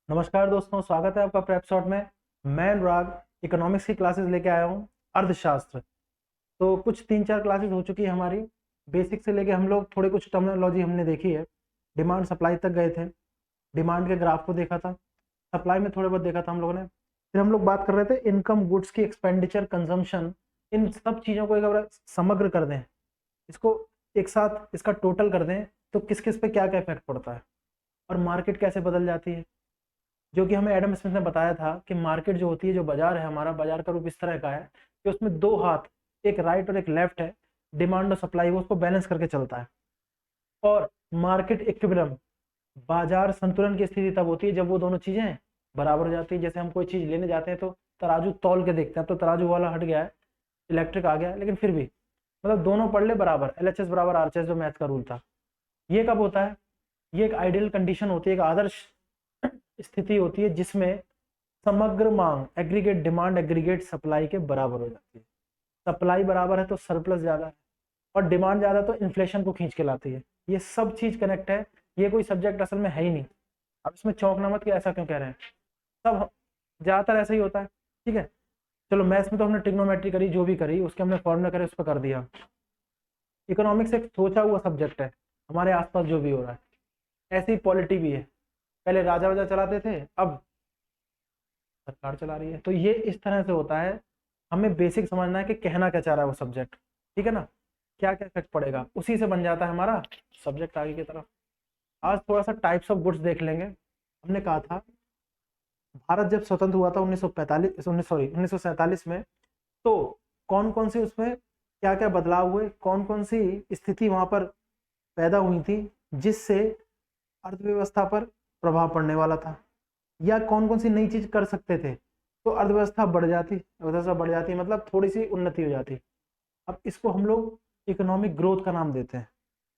नमस्कार दोस्तों, स्वागत है आपका प्रेप शॉट में। मैं अनुराग इकोनॉमिक्स की क्लासेस लेके आया हूँ। अर्थशास्त्र तो कुछ 3-4 क्लासेस हो चुकी है हमारी। बेसिक से लेके हम लोग थोड़े कुछ टर्मिनोलॉजी हमने देखी है। डिमांड सप्लाई तक गए थे, डिमांड के ग्राफ को देखा था, सप्लाई में थोड़े बहुत देखा था हम लोगों ने। फिर हम लोग बात कर रहे थे इनकम, गुड्स की एक्सपेंडिचर, कंजम्पशन, इन सब चीज़ों को एक बार समग्र कर दें, इसको एक साथ इसका टोटल कर दें तो किस किस पे क्या क्या इफेक्ट पड़ता है और मार्केट कैसे बदल जाती है। जो कि हमें एडम स्मिथ ने बताया था कि मार्केट जो होती है, जो बाजार है हमारा, बाजार का रूप इस तरह का है कि उसमें दो हाथ, एक राइट और एक लेफ्ट है। डिमांड और सप्लाई, वो उसको बैलेंस करके चलता है। और मार्केट इक्विलिब्रियम, बाजार संतुलन की स्थिति तब होती है जब वो दोनों चीजें बराबर हो जाती है। जैसे हम कोई चीज लेने जाते हैं तो तराजू तौल के देखते हैं, तो तराजू वाला हट गया है, इलेक्ट्रिक आ गया है, लेकिन फिर भी मतलब दोनों पढ़ ले बराबर, एलएचएस बराबर आरएचएस, जो मैथ का रूल था। ये कब होता है? ये एक आइडियल कंडीशन होती है, एक आदर्श स्थिति होती है जिसमें समग्र मांग, एग्रीगेट डिमांड एग्रीगेट सप्लाई के बराबर हो जाती है। सप्लाई बराबर है तो सरप्लस ज्यादा है, और डिमांड ज्यादा तो इन्फ्लेशन को खींच के लाती है। ये सब चीज कनेक्ट है। ये कोई सब्जेक्ट असल में है ही नहीं। अब इसमें चौंकना मत कि ऐसा क्यों कह रहे हैं, सब ज्यादातर ऐसा ही होता है। ठीक है, चलो मैथ्स में तो हमने ट्रिग्नोमेट्री करी, जो भी करी उसके हमने फॉर्मूला करे, उस पर कर दिया। इकोनॉमिक्स एक सोचा हुआ सब्जेक्ट है, हमारे आसपास जो भी हो रहा है। ऐसी पॉलिटी भी है, पहले राजा वाजा चलाते थे, अब सरकार चला रही है। तो ये इस तरह से होता है। हमें बेसिक समझना है कि कहना क्या चाह रहा है वो सब्जेक्ट, ठीक है ना, क्या क्या इफेक्ट पड़ेगा, उसी से बन जाता है हमारा सब्जेक्ट आगे की तरफ। आज थोड़ा सा टाइप्स ऑफ गुड्स देख लेंगे। हमने कहा था भारत जब स्वतंत्र हुआ था 1947 में, तो कौन कौन सी उसमें क्या क्या बदलाव हुए, कौन कौन सी स्थिति वहां पर पैदा हुई थी जिससे अर्थव्यवस्था पर प्रभाव पड़ने वाला था, या कौन कौन सी नई चीज कर सकते थे तो अर्थव्यवस्था बढ़ जाती, अर्थव्यवस्था बढ़ जाती मतलब थोड़ी सी उन्नति हो जाती। अब इसको हम लोग इकोनॉमिक ग्रोथ का नाम देते हैं।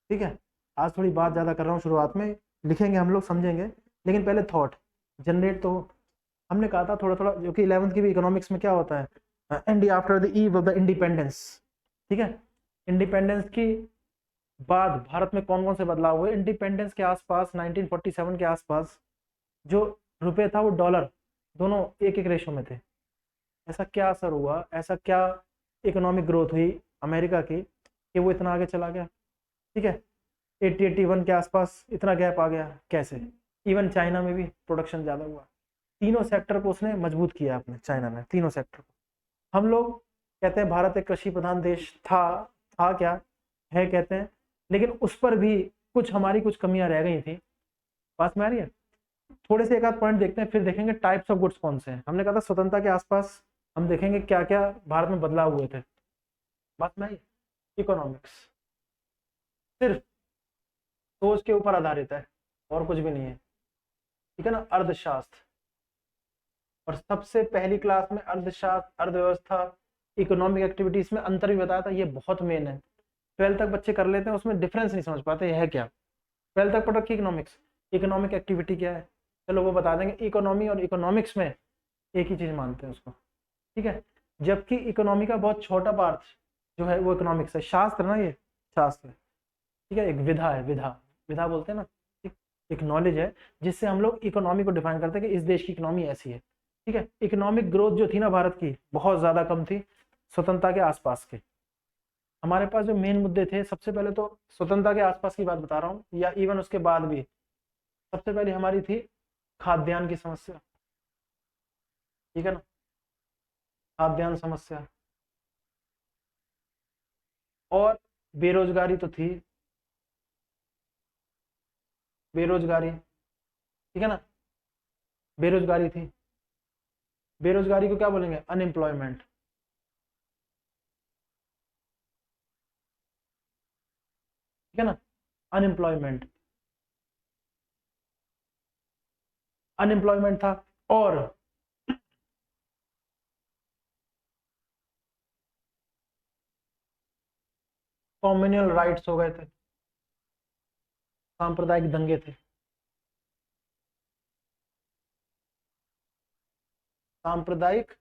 ठीक है, आज थोड़ी बात ज्यादा कर रहा हूँ, शुरुआत में लिखेंगे हम लोग, समझेंगे, लेकिन पहले थॉट जनरेट तो हमने कहा था थोड़ा थोड़ा, जो कि 11वीं की भी इकोनॉमिक्स में क्या होता है, India after the eve of the independence. ठीक है, इंडिपेंडेंस की बाद भारत में कौन कौन से बदलाव हुए। इंडिपेंडेंस के आसपास 1947 के आसपास जो रुपए था वो डॉलर, दोनों एक एक रेशो में थे। ऐसा क्या असर हुआ, ऐसा क्या इकोनॉमिक ग्रोथ हुई अमेरिका की कि वो इतना आगे चला गया। ठीक है, 80-81 के आसपास इतना गैप आ गया, कैसे? इवन चाइना में भी प्रोडक्शन ज़्यादा हुआ। तीनों सेक्टर को उसने मजबूत किया अपने, चाइना ने, तीनों सेक्टर को। हम लोग कहते हैं भारत एक कृषि प्रधान देश था क्या, है कहते हैं, लेकिन उस पर भी कुछ हमारी कुछ कमियां रह गई थी। बात में आ रही है? थोड़े से एक आध पॉइंट देखते हैं, फिर देखेंगे टाइप्स ऑफ गुड्स कौन से हैं। हमने कहा था स्वतंत्रता के आसपास हम देखेंगे क्या क्या भारत में बदलाव हुए थे। बात में आई? इकोनॉमिक्स सिर्फ सोच के ऊपर आधारित है और कुछ भी नहीं है, ठीक है ना। अर्थशास्त्र, और सबसे पहली क्लास में अर्थशास्त्र, अर्थव्यवस्था, इकोनॉमिक एक्टिविटीज में अंतर भी बताया था। ये बहुत मेन है, 12th तक बच्चे कर लेते हैं, उसमें डिफरेंस नहीं समझ पाते है क्या। 12th तक पढ़ रखी इकोनॉमिक्स, इकोनॉमिक एक्टिविटी क्या है, चलो वो बता देंगे। इकोनॉमी और इकोनॉमिक्स में एक ही चीज मानते हैं उसको, ठीक है। जबकि इकोनॉमी का बहुत छोटा पार्ट जो है वो इकोनॉमिक्स है, शास्त्र ना, ये शास्त्र है, ठीक है। एक विधा है, विधा, विधा बोलते हैं ना, एक नॉलेज है जिससे हम लोग इकोनॉमी को डिफाइन करते हैं कि इस देश की इकोनॉमी ऐसी है। ठीक है, इकोनॉमिक ग्रोथ जो थी ना भारत की, बहुत ज्यादा कम थी स्वतंत्रता के आसपास के। हमारे पास जो मेन मुद्दे थे, सबसे पहले तो स्वतंत्रता के आसपास की बात बता रहा हूँ, या इवन उसके बाद भी, सबसे पहले हमारी थी खाद्यान्न की समस्या, ठीक है ना, खाद्यान्न समस्या। और बेरोजगारी तो थी, बेरोजगारी, ठीक है ना, बेरोजगारी थी। बेरोजगारी को क्या बोलेंगे? अनएम्प्लॉयमेंट, ठीक है ना, अनएम्प्लॉयमेंट, अनएम्प्लॉयमेंट था। और कॉम्युनल राइट्स हो गए थे, सांप्रदायिक दंगे थे, सांप्रदायिक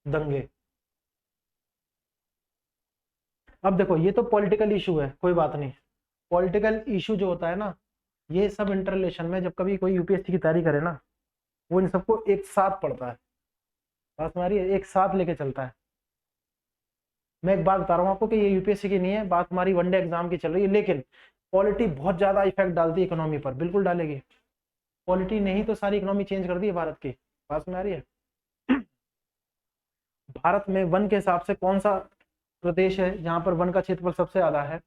दंगे। अब देखो, ये तो पॉलिटिकल इशू है, कोई बात नहीं। पॉलिटिकल इशू जो होता है ना, ये सब इंटर रिलेशन में, जब कभी कोई यूपीएससी की तैयारी करे ना, वो इन सबको एक साथ पढ़ता है, बात हमारी एक साथ लेके चलता है। मैं एक बात बता रहा हूँ आपको कि ये यूपीएससी की नहीं है, बात हमारी वनडे एग्जाम की चल रही है, लेकिन पॉलिटी बहुत ज्यादा इफेक्ट डालती है इकोनॉमी पर, बिल्कुल डालेगी। पॉलिटी नहीं तो सारी इकोनॉमी चेंज कर दी है भारत की, बात में आ रही है। भारत में वन के हिसाब से कौन सा प्रदेश है जहां पर वन का क्षेत्रफल सबसे ज्यादा है,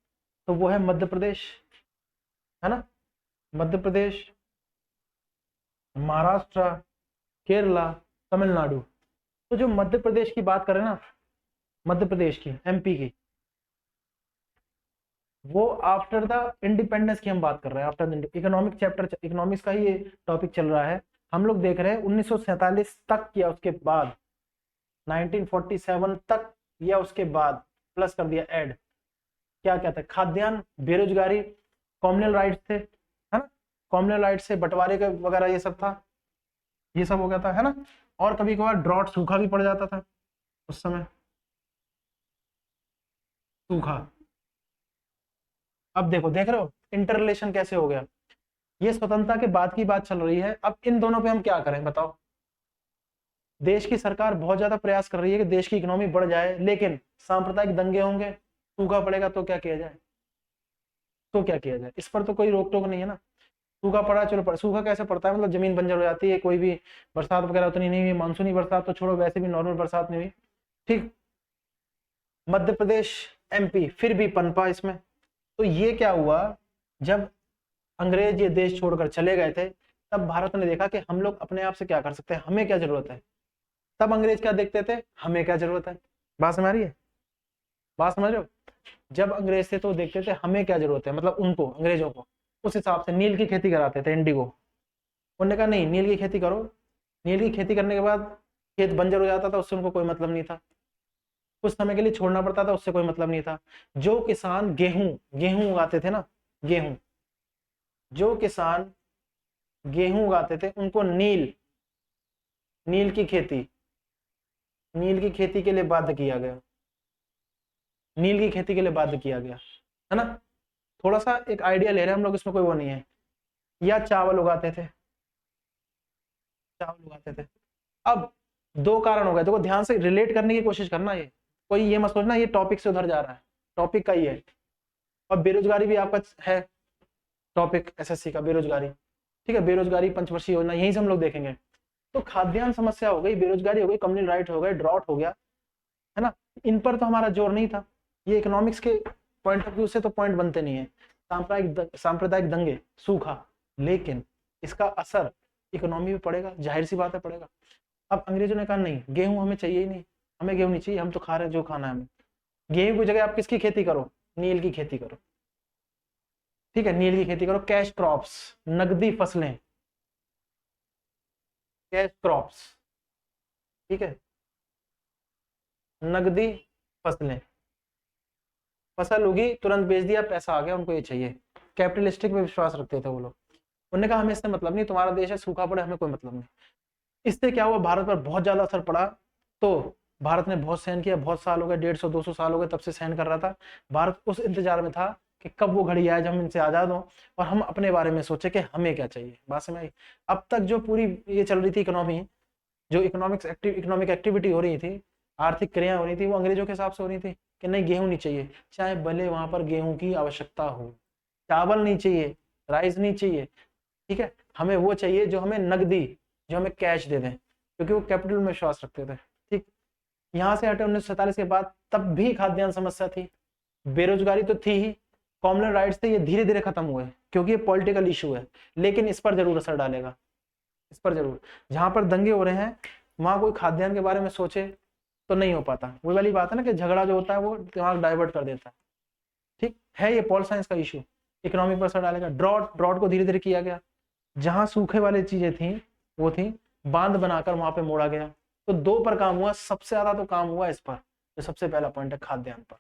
तो वो है मध्य प्रदेश, है ना, मध्य प्रदेश, महाराष्ट्र, केरला, तमिलनाडु। तो जो मध्य प्रदेश की बात करें ना, मध्य प्रदेश की, एमपी की, वो आफ्टर द इंडिपेंडेंस की हम बात कर रहे हैं, आफ्टर इकोनॉमिक चैप्टर, इकोनॉमिक्स का ही ये टॉपिक चल रहा है। हम लोग देख रहे हैं 1947 तक या उसके बाद, 1947 तक या उसके बाद प्लस कर दिया ऐड, क्या क्या था, खाद्यान्न, बेरोजगारी, कॉम्युनल राइट्स थे, है ना, कॉम्युनल राइट्स से बंटवारे का वगैरह ये सब था, ये सब हो गया था, है ना। और कभी कभार ड्रॉट, सूखा भी पड़ जाता था उस समय, सूखा। अब देखो, देख रहे हो इंटर रिलेशन कैसे हो गया। ये स्वतंत्रता के बाद की बात चल रही है, अब इन दोनों पे हम क्या करें बताओ। देश की सरकार बहुत ज्यादा प्रयास कर रही है कि देश की इकोनॉमी बढ़ जाए, लेकिन सांप्रदायिक दंगे होंगे, सूखा पड़ेगा तो क्या किया जाए, तो क्या किया जाए, इस पर तो कोई रोक टोक नहीं है ना। सूखा पड़ा, चलो सूखा कैसे पड़ता है, मतलब जमीन बंजर हो जाती है, कोई भी बरसात वगैरह उतनी नहीं हुई, मानसूनी बरसात तो छोड़ो, वैसे भी नॉर्मल बरसात नहीं हुई, ठीक। मध्य प्रदेश, एमपी फिर भी पनपा इसमें। तो ये क्या हुआ, जब अंग्रेज ये देश छोड़कर चले गए थे, तब भारत ने देखा कि हम लोग अपने आप से क्या कर सकते हैं, हमें क्या जरूरत है। तब अंग्रेज क्या देखते थे, हमें क्या जरूरत है, बात समझ रही है, बात समझ रहे हो। जब अंग्रेज थे तो देखते थे हमें क्या जरूरत है, मतलब उनको, अंग्रेजों को, उस हिसाब से नील की खेती कराते थे, इंडिगो। उन्होंने कहा नहीं, नील की खेती करो। नील की खेती करने के बाद खेत बंजर हो जाता था, उससे उनको कोई मतलब नहीं था, कुछ समय के लिए छोड़ना पड़ता था, उससे कोई मतलब नहीं था। जो किसान गेहूं गेहूं उगाते थे ना, गेहूं, जो किसान गेहूं उगाते थे उनको नील नील की खेती नील की खेती के लिए बाध्य किया गया, नील की खेती के लिए बाध्य किया गया, है ना। थोड़ा सा एक आइडिया ले रहे हैं हम लोग, इसमें कोई वो नहीं है। या चावल उगाते थे, चावल उगाते थे। अब दो कारण हो गए, देखो ध्यान से रिलेट करने की कोशिश करना, ये कोई ये मत सोचना ये टॉपिक से उधर जा रहा है, टॉपिक का ही है। और बेरोजगारी भी आपका है टॉपिक, एसएससी का बेरोजगारी, ठीक है, बेरोजगारी पंचवर्षीय योजना, यही से हम लोग देखेंगे। तो खाद्यान्न समस्या हो गई, बेरोजगारी हो गई, कम्युनल राइट हो गए, ड्रॉट हो गया, है ना। इन पर तो हमारा जोर नहीं था, ये इकोनॉमिक्स के पॉइंट ऑफ व्यू से तो पॉइंट बनते नहीं है। सांप्रदायिक दंगे, सूखा, लेकिन इसका असर इकोनॉमी पे पड़ेगा, जाहिर सी बात है पड़ेगा। अब अंग्रेजों ने कहा नहीं, गेहूं हमें चाहिए ही नहीं, हमें गेहूं नहीं चाहिए, हम तो खा रहे हैं जो खाना है हमें। गेहूं की जगह आप किसकी खेती करो, नील की खेती करो, ठीक है, नील की खेती करो, कैश क्रॉप्स, नकदी फसलें, कैश क्रॉप्स, ठीक है, नकदी फसलें, फसल उगी तुरंत बेच दिया, पैसा आ गया, उनको ये चाहिए। कैपिटलिस्टिक में विश्वास रखते थे वो लोग। उन्होंने कहा हमें इससे मतलब नहीं, तुम्हारा देश है, सूखा पड़े हमें कोई मतलब नहीं। इससे क्या हुआ, भारत पर बहुत ज्यादा असर पड़ा। तो भारत ने बहुत सहन किया, बहुत साल हो गए, 150-200 साल हो गए तब से सहन कर रहा था। भारत उस इंतजार में था कि कब वो घड़ी आए जब हम इनसे आजाद हों और हम अपने बारे में सोचे कि हमें क्या चाहिए, बात समझ आई। अब तक जो पूरी ये चल रही थी इकोनॉमी, जो इकोनॉमिक एक्टिविटी हो रही थी, आर्थिक क्रियाएं हो रही थी, वो अंग्रेजों के हिसाब से हो रही थी कि नहीं गेहूं नहीं चाहिए, चाहे भले वहां पर गेहूं की आवश्यकता हो, चावल नहीं चाहिए, राइस नहीं चाहिए, ठीक है, हमें वो चाहिए जो हमें नकदी, जो हमें कैश दे दें, क्योंकि वो कैपिटल में विश्वास रखते थे, ठीक। यहाँ से हटे 1947 के बाद, तब भी खाद्यान्न समस्या थी, बेरोजगारी तो थी ही, कॉमनल राइट्स थे, ये धीरे धीरे खत्म हुए क्योंकि ये पॉलिटिकल इशू है, लेकिन इस पर जरूर असर डालेगा, इस पर जरूर। जहां पर दंगे हो रहे हैं वहां कोई खाद्यान्न के बारे में सोचे तो नहीं हो पाता, वही वाली बात है ना कि झगड़ा जो होता है वो दिमाग डाइवर्ट कर देता है, ठीक है। ये पॉल साइंस का इशू इकोनॉमी पर असर डालेगा। ड्रॉट को धीरे धीरे किया गया, जहां सूखे वाली चीजें थी वो थी, बांध बनाकर वहां पे मोड़ा गया। तो दो पर काम हुआ, सबसे ज्यादा तो काम हुआ इस पर, जो सबसे पहला पॉइंट है खाद्यान्न पर।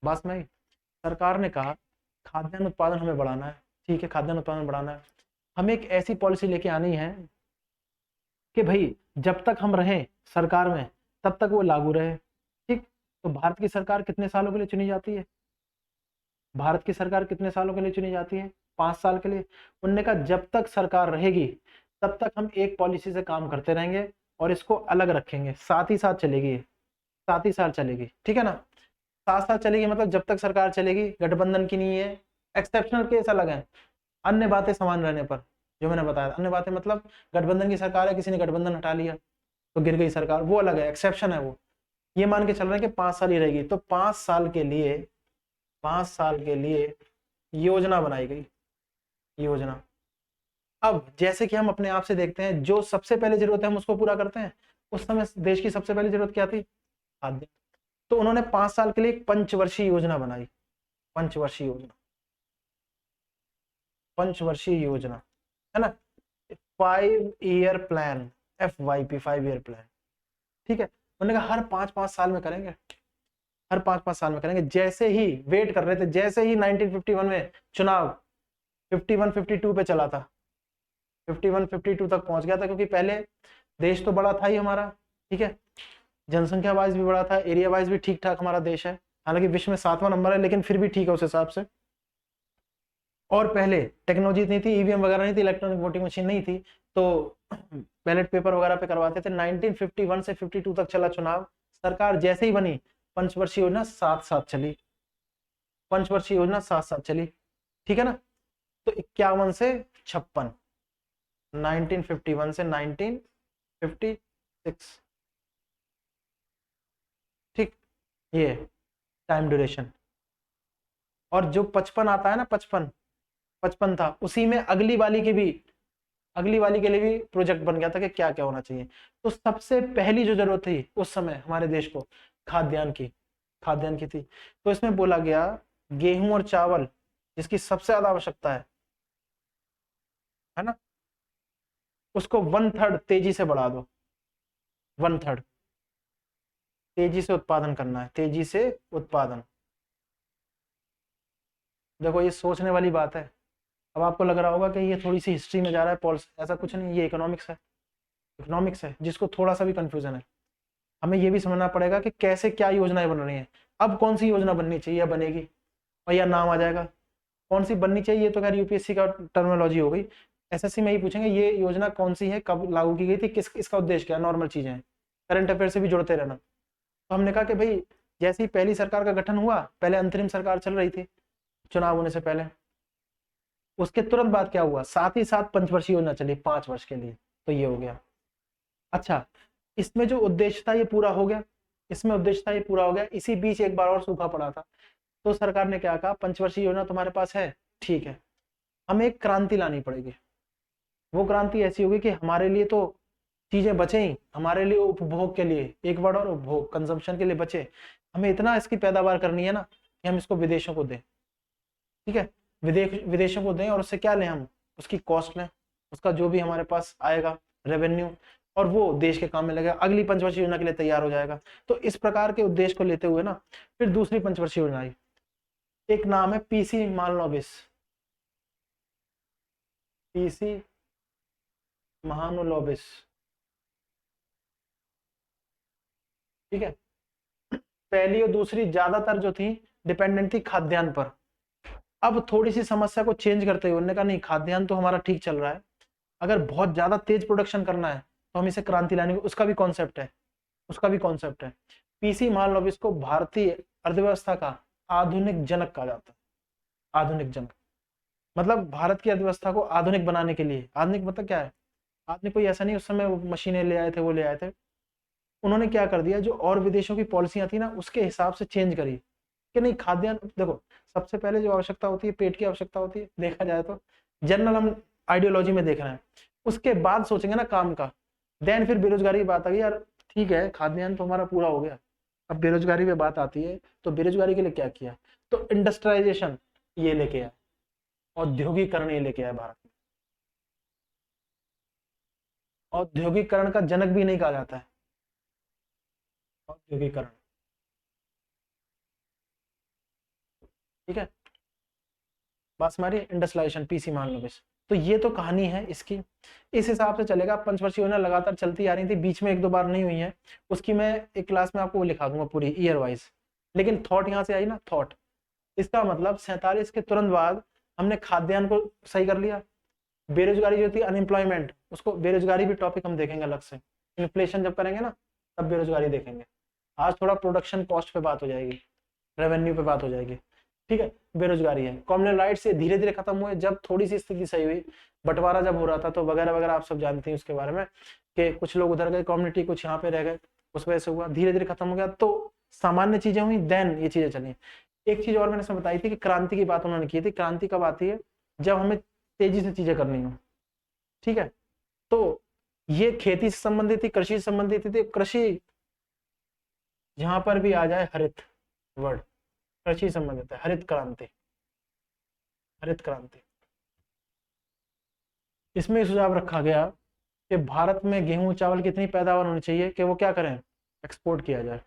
बस में सरकार ने कहा खाद्यान्न उत्पादन हमें बढ़ाना है, ठीक है, खाद्यान्न उत्पादन बढ़ाना है, हमें एक ऐसी पॉलिसी लेके आनी है कि भाई जब तक हम रहें सरकार में तब तक वो लागू रहे, ठीक। तो भारत की सरकार कितने सालों के लिए चुनी जाती है, भारत की सरकार कितने सालों के लिए चुनी जाती है, 5 साल के लिए। उनने कहा जब तक सरकार रहेगी तब तक हम एक पॉलिसी से काम करते रहेंगे और इसको अलग रखेंगे, साथ ही साथ चलेगी ये, साथ ही साथ चलेगी, ठीक है ना। साथ साथ चलेगी मतलब जब तक सरकार चलेगी, गठबंधन की नहीं है। एक्सेप्शनल केस अलग है, अन्य बातें समान रहने पर, जो मैंने बताया अन्य बातें मतलब गठबंधन की सरकार है, किसी ने गठबंधन हटा लिया तो गिर गई सरकार, वो अलग है, एक्सेप्शन है वो। ये मान के चल रहे हैं कि 5 साल ही रहेगी, तो 5 साल के लिए, 5 साल के लिए योजना बनाई गई, योजना। अब जैसे कि हम अपने आप से देखते हैं, जो सबसे पहले जरूरत है हम उसको पूरा करते हैं। उस समय देश की सबसे पहली जरूरत क्या थी? खाद्य। तो उन्होंने 5 साल के लिए एक पंचवर्षीय योजना बनाई, पंचवर्षीय योजना, पंचवर्षीय योजना, है ना, 5 year plan, FYP, 5 year plan, ठीक है। उन्होंने कहा हर 5-5 साल में करेंगे, हर 5-5 साल में करेंगे। जैसे ही वेट कर रहे थे, जैसे ही 1951 में चुनाव 51-52 पे चला था, 51-52 तक पहुंच गया था, क्योंकि पहले देश तो बड़ा था ही हमारा, ठीक है, जनसंख्या वाइज भी बड़ा था, एरिया वाइज भी ठीक ठाक हमारा देश है, हालांकि विश्व में 7वां नंबर है, लेकिन फिर भी ठीक है उस हिसाब से। और पहले टेक्नोलॉजी नहीं थी, ईवीएम वगैरह नहीं थी, इलेक्ट्रॉनिक वोटिंग मशीन नहीं थी, तो बैलेट पेपर वगैरह पे करवाते थे। 1951 से 52 तक चला चुनाव। सरकार जैसे ही बनी, पंचवर्षीय योजना साथ साथ चली, पंचवर्षीय योजना साथ साथ चली, ठीक है ना। तो 51 से 56, 1951 से 1956, ठीक, ये टाइम ड्यूरेशन। और जो 55 आता है ना, 55 55 था, उसी में अगली वाली के भी, अगली वाली के लिए भी प्रोजेक्ट बन गया था कि क्या क्या होना चाहिए। तो सबसे पहली जो जरूरत थी उस समय हमारे देश को, खाद्यान्न की, खाद्यान्न की थी। तो इसमें बोला गया गेहूं और चावल जिसकी सबसे ज्यादा आवश्यकता है ना, उसको 1/3 तेजी से बढ़ा दो, 1/3 तेजी से उत्पादन करना है, तेजी से उत्पादन। देखो ये सोचने वाली बात है। अब आपको लग रहा होगा कि ये थोड़ी सी हिस्ट्री में जा रहा है, पॉलिसी, ऐसा कुछ नहीं, ये इकोनॉमिक्स है, इकोनॉमिक्स है, जिसको थोड़ा सा भी कंफ्यूजन है। हमें ये भी समझना पड़ेगा कि कैसे क्या योजनाएं बन रही हैं, अब कौन सी योजना बननी चाहिए या बनेगी, और या नाम आ जाएगा। कौन सी बननी चाहिए ये तो खैर यूपीएससी का टर्मिनोलॉजी हो गई। एसएससी में ही पूछेंगे ये योजना कौन सी है, कब लागू की गई थी, किस, इसका उद्देश्य क्या है, नॉर्मल चीजें हैं, करंट अफेयर से भी जुड़ते रहना। तो हमने कहा कि भाई जैसे ही पहली सरकार का गठन हुआ, पहले अंतरिम सरकार चल रही थी चुनाव होने से पहले, उसके तुरंत बाद क्या हुआ, साथ ही साथ पंचवर्षीय योजना चली 5 वर्ष के लिए, तो ये हो गया। अच्छा, इसमें जो उद्देश्य था ये पूरा हो गया, इसमें उद्देश्य था ये पूरा हो गया। इसी बीच एक बार और सूखा पड़ा था, तो सरकार ने क्या कहा, पंचवर्षीय योजना तुम्हारे पास है, ठीक है, हमें एक क्रांति लानी पड़ेगी। वो क्रांति ऐसी होगी कि हमारे लिए तो चीजें बचे ही, हमारे लिए उपभोग के लिए, एक वर्ड और उपभोग, कंजम्पशन के लिए बचे, हमें इतना इसकी पैदावार करनी है ना कि हम इसको विदेशों को दें, ठीक है, विदेशों को दें, और उससे क्या लें, हम उसकी कॉस्ट लें, उसका जो भी हमारे पास आएगा रेवेन्यू, और वो देश के काम में लगेगा, अगली पंचवर्षीय योजना के लिए तैयार हो जाएगा। तो इस प्रकार के उद्देश्य को लेते हुए ना फिर दूसरी पंचवर्षीय योजना आई, एक नाम है पीसी महालनोबिस, पीसी महानुलोबिस, ठीक है। पहली और दूसरी ज्यादातर जो थी डिपेंडेंट थी खाद्यान्न पर। अब थोड़ी सी समस्या को चेंज करते हुए उन्होंने कहा नहीं, खाद्यान्न तो हमारा ठीक चल रहा है, अगर बहुत ज्यादा तेज प्रोडक्शन करना है तो हम इसे क्रांति लाने, उसका भी कॉन्सेप्ट है, उसका भी कॉन्सेप्ट है। पीसी महालनोबिस को भारतीय अर्थव्यवस्था का आधुनिक जनक कहा जाता है, आधुनिक जनक, मतलब भारत की अर्थव्यवस्था को आधुनिक बनाने के लिए, आधुनिक मतलब क्या है, आधुनिक कोई ऐसा नहीं उस समय वो मशीनें ले आए थे, वो ले आए थे, उन्होंने क्या कर दिया, जो और विदेशों की पॉलिसियां थी ना उसके हिसाब से चेंज करी, कि नहीं खाद्यान्न, देखो सबसे पहले जो आवश्यकता होती है पेट की आवश्यकता होती है, देखा जाए तो जनरल हम आइडियोलॉजी में देख रहे हैं, उसके बाद सोचेंगे ना काम का, देन फिर बेरोजगारी की बात आ गई, यार ठीक है खाद्यान्न तो हमारा पूरा हो गया, अब बेरोजगारी पे बात आती है, तो बेरोजगारी के लिए क्या किया, तो इंडस्ट्रियलाइजेशन ये लेके आया, औद्योगिकरण ये लेके आया भारत में। औद्योगिकरण का जनक भी नहीं कहा जाता है, औद्योगिकरण, ठीक है, बस हमारी इंडस्ट्रियलाइजेशन, पीसी मान लो बस। तो ये तो कहानी है इसकी, इस हिसाब से चलेगा। पंचवर्षीय योजना लगातार चलती आ रही थी, बीच में 1-2 बार नहीं हुई है, उसकी मैं एक क्लास में आपको वो लिखा दूंगा पूरी ईयर वाइज। लेकिन थॉट यहाँ से आई ना, थॉट, इसका मतलब 47 के तुरंत बाद हमने खाद्यान्न को सही कर लिया, बेरोजगारी जो होती है अनएम्प्लॉयमेंट, उसको बेरोजगारी भी टॉपिक हम देखेंगे अलग से। इन्फ्लेशन जब करेंगे ना तब बेरोजगारी देखेंगे। आज थोड़ा प्रोडक्शन कॉस्ट पे बात हो जाएगी, रेवेन्यू पे बात हो जाएगी, ठीक है। बेरोजगारी है, कॉम्युनल राइट्स ये धीरे धीरे खत्म हुए जब थोड़ी सी स्थिति सही हुई, बंटवारा जब हो रहा था तो वगैरह वगैरह आप सब जानते हैं उसके बारे में, कि कुछ लोग उधर गए कम्युनिटी, कुछ यहाँ पे रह गए, उस वजह से हुआ, धीरे धीरे खत्म हो गया, तो सामान्य चीजें हुई, देन ये चीजें चली। एक चीज और मैंने इसमें बताई थी कि क्रांति की बात उन्होंने की थी। क्रांति कब आती है? जब हमें तेजी से चीजें करनी हो, ठीक है। तो ये खेती से संबंधित थी, कृषि से संबंधित थी। कृषि जहां पर भी आ जाए हरित वर्ड, कृषि संबंधित है, हरित क्रांति, हरित क्रांति। इसमें सुझाव रखा गया कि भारत में गेहूं चावल की इतनी पैदावार होनी चाहिए कि वो क्या करें, एक्सपोर्ट किया जाए,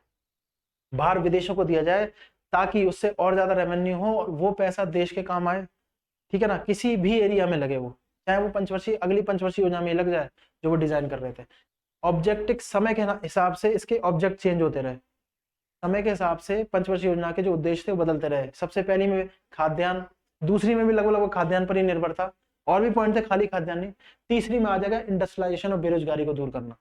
बाहर विदेशों को दिया जाए, ताकि उससे और ज्यादा रेवेन्यू हो और वो पैसा देश के काम आए, ठीक है ना। किसी भी एरिया में लगे वो, चाहे वो पंचवर्षीय अगली पंचवर्षीय योजना में लग जाए जो वो डिजाइन कर रहे थे। ऑब्जेक्टिव समय के हिसाब से इसके ऑब्जेक्ट चेंज होते रहे, समय के हिसाब से पंचवर्षीय योजना के जो उद्देश्य थे वो बदलते रहे। सबसे पहली में खाद्यान्न, दूसरी में भी लगभग खाद्यान्न पर ही निर्भर था, और भी पॉइंट थे, खाली खाद्यान्न नहीं। तीसरी में आ जाएगा इंडस्ट्रियलाइजेशन और बेरोजगारी को दूर करना।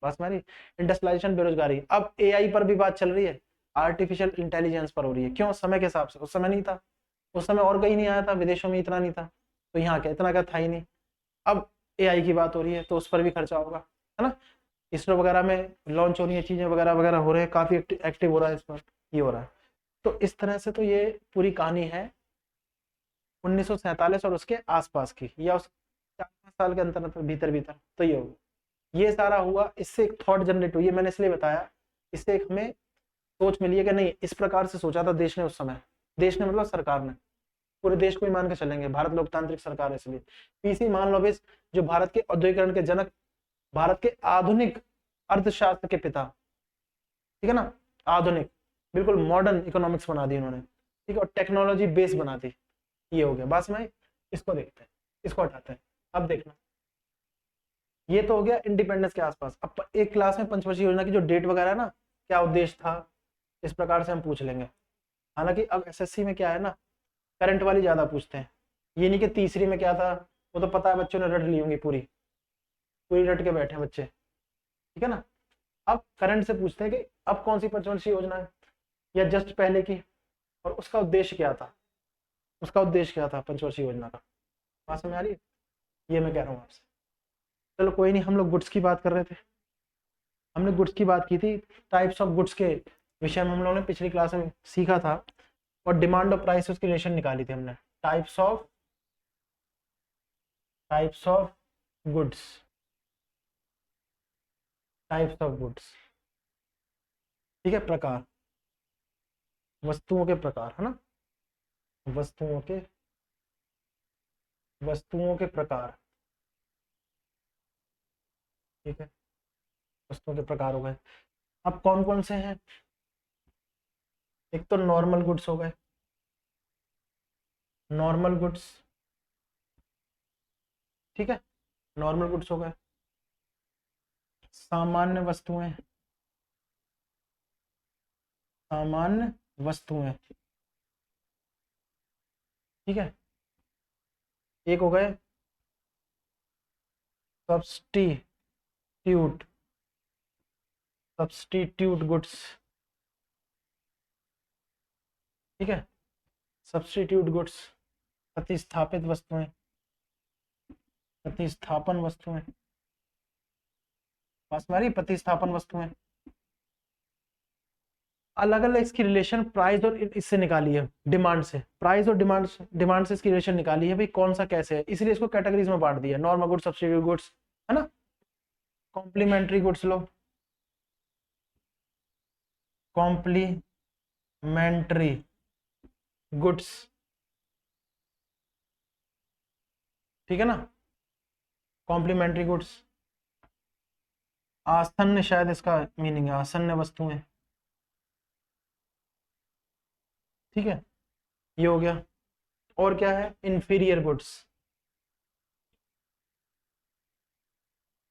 बस हमारी इंडस्ट्रियलाइजेशन बेरोजगारी। अब एआई पर भी बात चल रही है, आर्टिफिशियल इंटेलिजेंस पर हो रही है। क्यों? समय के हिसाब से, उस समय नहीं था, उस समय और कहीं नहीं आया था, विदेशों में इतना नहीं था, तो यहाँ क्या इतना क्या था ही नहीं। अब एआई की बात हो रही है तो उस पर भी खर्चा होगा, है ना। इसरो वगैरह में लॉन्च हो रही है चीजें वगैरह वगैरह हो रहे हैं, काफी एक्टिव हो रहा है इस पर, ये हो रहा है। तो इस तरह से तो ये पूरी कहानी है 1947 और उसके आसपास की, या उस 4-5 साल के अंतर भीतर भीतर तो ये होगा, ये सारा हुआ। इससे एक थॉट जनरेट हुई है, मैंने इसलिए बताया, इससे एक हमें सोच मिली है कि नहीं इस प्रकार से सोचा था देश ने उस समय। देश ने मतलब सरकार ने, पूरे देश को ही मान के चलेंगे, भारत लोकतांत्रिक सरकार है इसलिए। पीसी मानलोविस जो भारत के औद्योगिकरण के जनक, भारत के आधुनिक अर्थशास्त्र के पिता, ठीक है ना, आधुनिक बिल्कुल मॉडर्न इकोनॉमिक्स बना दी उन्होंने, ठीक है, और टेक्नोलॉजी बेस बना दी। ये हो गया, बस में इसको देखते हैं, इसको हटाते हैं। अब देखना, ये तो हो गया इंडिपेंडेंस के आसपास। अब एक क्लास में पंचवर्षीय योजना की जो डेट वगैरह है ना, क्या उद्देश्य था, इस प्रकार से हम पूछ लेंगे। हालांकि अब एसएससी में क्या है ना, करंट वाली ज्यादा पूछते हैं, ये नहीं कि तीसरी में क्या था, वो तो पता है बच्चों ने रट ली होंगी, पूरी पूरी रट के बैठे हैं बच्चे, ठीक है ना। अब करंट से पूछते हैं कि अब कौन सी पंचवर्षीय योजना है, या जस्ट पहले की, और उसका उद्देश्य क्या था, उसका उद्देश्य क्या था पंचवर्षीय योजना का। बात समझ आ रही है? ये मैं कह रहा हूँ आपसे। चलो कोई नहीं, हम लोग गुड्स की बात कर रहे थे, हमने गुड्स की बात की थी, टाइप्स ऑफ गुड्स के विषय में हम लोगों ने पिछली क्लास में सीखा था, और डिमांड और प्राइस उसकी रिलेशन निकाली थी हमने। Types of goods, types of goods, ठीक है, प्रकार, वस्तुओं के प्रकार, है ना, वस्तुओं के प्रकार, ठीक है, वस्तुओं के प्रकार हो गए। अब कौन कौन से हैं? एक तो नॉर्मल गुड्स हो गए, नॉर्मल गुड्स, ठीक है, नॉर्मल गुड्स हो गए। सामान्य वस्तुएं, सामान्य वस्तुएं, ठीक है। एक हो गए सब्स्टिट्यूट, सब्स्टिट्यूट गुड्स, ठीक है, सब्स्टिट्यूट गुड्स, प्रतिस्थापित वस्तुएं, प्रतिस्थापन वस्तुएं, पास में आ रही प्रतिस्थापन वस्तुएं। अलग अलग इसकी रिलेशन प्राइस और इससे निकाली है, डिमांड से, प्राइस और डिमांड से इसकी रिलेशन निकाली है भाई, कौन सा कैसे है, इसलिए इसको कैटेगरीज में बांट दिया, नॉर्मल गुड्स, सब्स्टिट्यूट गुड्स, है ना। कॉम्प्लीमेंट्री गुड्स लो, कॉम्प्लीमेंट्री गुड्स, ठीक है ना, कॉम्प्लीमेंट्री गुड्स। आसन्न, शायद इसका मीनिंग है आसन्न वस्तुएं, ठीक है, ये हो गया। और क्या है? इंफीरियर गुड्स,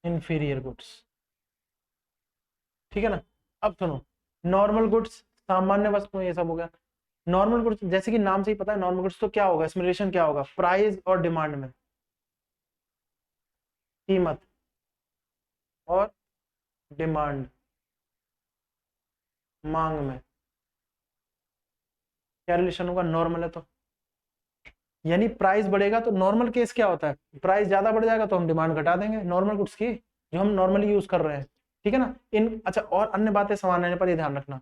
इंफीरियर गुड्स, ठीक है ना। अब सुनो, नॉर्मल गुड्स, सामान्य वस्तुएं, ये सब हो गया। नॉर्मल गुड्स जैसे कि नाम से ही पता है, नॉर्मल गुड्स तो क्या होगा, इसमें रिलेशन क्या होगा, प्राइस और डिमांड में, कीमत और डिमांड, मांग में क्या रिलेशन होगा? नॉर्मल है तो, यानी प्राइस बढ़ेगा तो नॉर्मल केस क्या होता है, प्राइस ज्यादा बढ़ जाएगा तो हम डिमांड घटा देंगे नॉर्मल गुड्स की जो हम नॉर्मली यूज कर रहे हैं, ठीक है ना। इन अच्छा, और अन्य बातें समान रहने पर ये ध्यान रखना,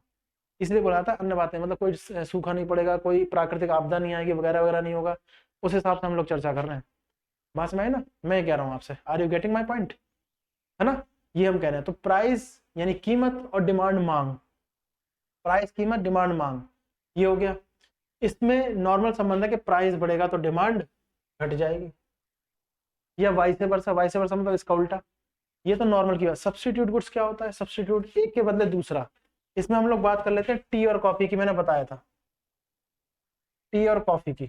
इसलिए बोला था अन्य बातें, मतलब कोई सूखा नहीं पड़ेगा, कोई प्राकृतिक आपदा नहीं आएगी, वगैरह वगैरह नहीं होगा, उस हिसाब से हम लोग चर्चा कर रहे हैं। बात में है ना, मैं कह रहा हूँ आपसे, are you getting my point, है ना। ये हम कह रहे हैं, तो प्राइस यानी कीमत और डिमांड मांग, प्राइस कीमत डिमांड मांग, ये हो गया। इसमें नॉर्मल संबंध है कि प्राइस बढ़ेगा तो डिमांड घट जाएगी, या वाइस वर्सा, वाइस वर्सा मतलब इसका उल्टा। ये तो नॉर्मल की बात। सब्स्टिट्यूट गुड्स क्या होता है? सब्स्टिट्यूट, एक के बदले दूसरा। इसमें हम लोग बात कर लेते हैं टी और कॉफी की, मैंने बताया था टी और कॉफी की,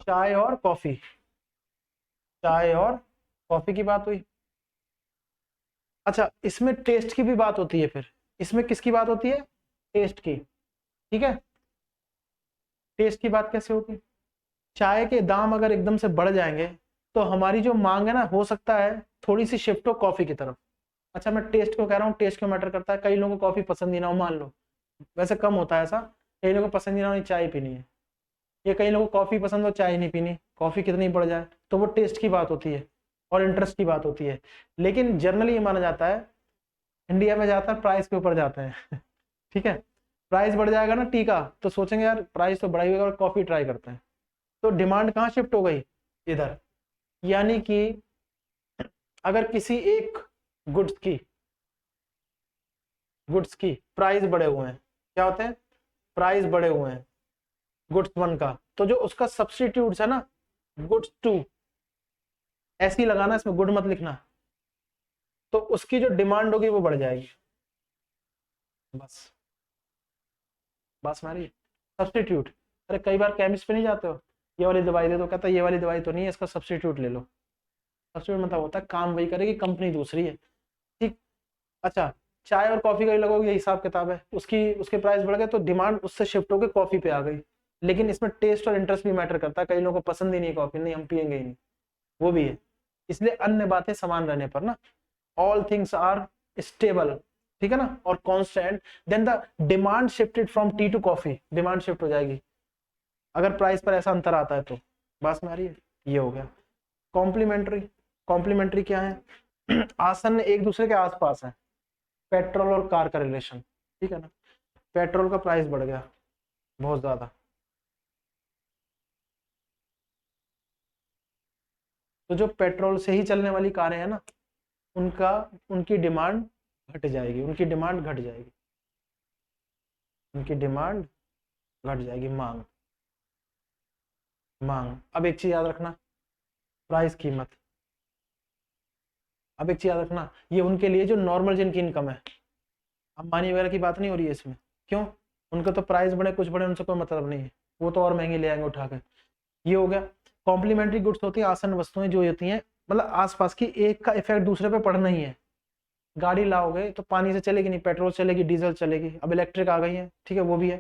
चाय और कॉफी, चाय और कॉफी की बात हुई। अच्छा, इसमें टेस्ट की भी बात होती है, फिर इसमें किसकी बात होती है? टेस्ट की, ठीक है। टेस्ट की बात कैसे होगी? चाय के दाम अगर एकदम से बढ़ जाएंगे तो हमारी जो मांग है ना, हो सकता है थोड़ी सी शिफ्ट हो कॉफी की तरफ। अच्छा, मैं टेस्ट को कह रहा हूँ, टेस्ट क्यों मैटर करता है? कई लोगों को कॉफी पसंद ही ना हो, मान लो, वैसे कम होता है ऐसा, कई लोगों को पसंद ही ना हो चाय पीनी है, या कई लोगों को कॉफी पसंद हो चाय नहीं पीनी, कॉफी कितनी बढ़ जाए, तो वो टेस्ट की बात होती है और इंटरेस्ट की बात होती है। लेकिन जनरली ये माना जाता है, इंडिया में ज्यादातर प्राइस के ऊपर जाते हैं ठीक है, प्राइस बढ़ जाएगा ना टी का, तो सोचेंगे यार प्राइस तो बढ़ाई होगा और कॉफी ट्राई करते हैं, तो डिमांड कहाँ शिफ्ट हो गई? इधर। यानी कि अगर किसी एक गुड्स की प्राइस बढ़े हुए हैं, क्या होते हैं? प्राइस बढ़े हुए हैं गुड्स वन का, तो जो उसका सब्स्टिट्यूट है ना, गुड्स टू, ऐसे ही लगाना, इसमें गुड मत लिखना, तो उसकी जो डिमांड होगी वो बढ़ जाएगी। बस, बस हमारी सब्स्टिट्यूट। अरे कई बार केमिस्ट पे नहीं जाते हो, ये वाली दवाई दे दो, कहता है ये वाली दवाई तो नहीं है, इसका सब्स्टिट्यूट ले लो। सब्स्टिट्यूट मतलब होता है काम वही करेगी, कंपनी दूसरी है, ठीक। अच्छा, चाय और कॉफी का ही लगोगे, ये हिसाब किताब है, उसके प्राइस बढ़ गए तो डिमांड उससे शिफ्ट होकर कॉफी पे आ गई। लेकिन इसमें टेस्ट और इंटरेस्ट भी मैटर करता है, कई लोगों को पसंद ही नहीं है कॉफी, नहीं हम पियेंगे ही नहीं, वो भी है। इसलिए अन्य बातें समान रहने पर ना, ऑल थिंग्स आर स्टेबल, ठीक है ना, और constant, then the demand shifted from tea to coffee, demand shift हो जाएगी अगर प्राइस पर ऐसा अंतर आता है तो। बात में आ रही है? ये हो गया कॉम्प्लीमेंट्री। कॉम्प्लीमेंट्री क्या है? आसन्न एक दूसरे के आसपास है, पेट्रोल और कार का रिलेशन, ठीक है ना। पेट्रोल का प्राइस बढ़ गया बहुत ज्यादा, तो जो पेट्रोल से ही चलने वाली कारें हैं ना, उनका उनकी डिमांड घट जाएगी, उनकी डिमांड घट जाएगी, उनकी डिमांड घट जाएगी, मांग, मांग। अब एक चीज याद रखना, प्राइस कीमत। अब एक चीज याद रखना, ये उनके लिए जो नॉर्मल जिनकी इनकम है, अंबानी वगैरह की बात नहीं हो रही है इसमें, क्यों? उनको तो प्राइस बढ़े कुछ बढ़े उनसे कोई मतलब नहीं है, वो तो और महंगी ले आएंगे उठा के। ये हो गया। कॉम्प्लीमेंट्री गुड्स होती है आसन वस्तुएं जो होती हैं, मतलब आसपास की, एक का इफेक्ट दूसरे पे पड़ना ही है। गाड़ी लाओगे तो पानी से चलेगी नहीं, पेट्रोल चलेगी, डीजल चलेगी, अब इलेक्ट्रिक आ गई है, ठीक है, वो भी है।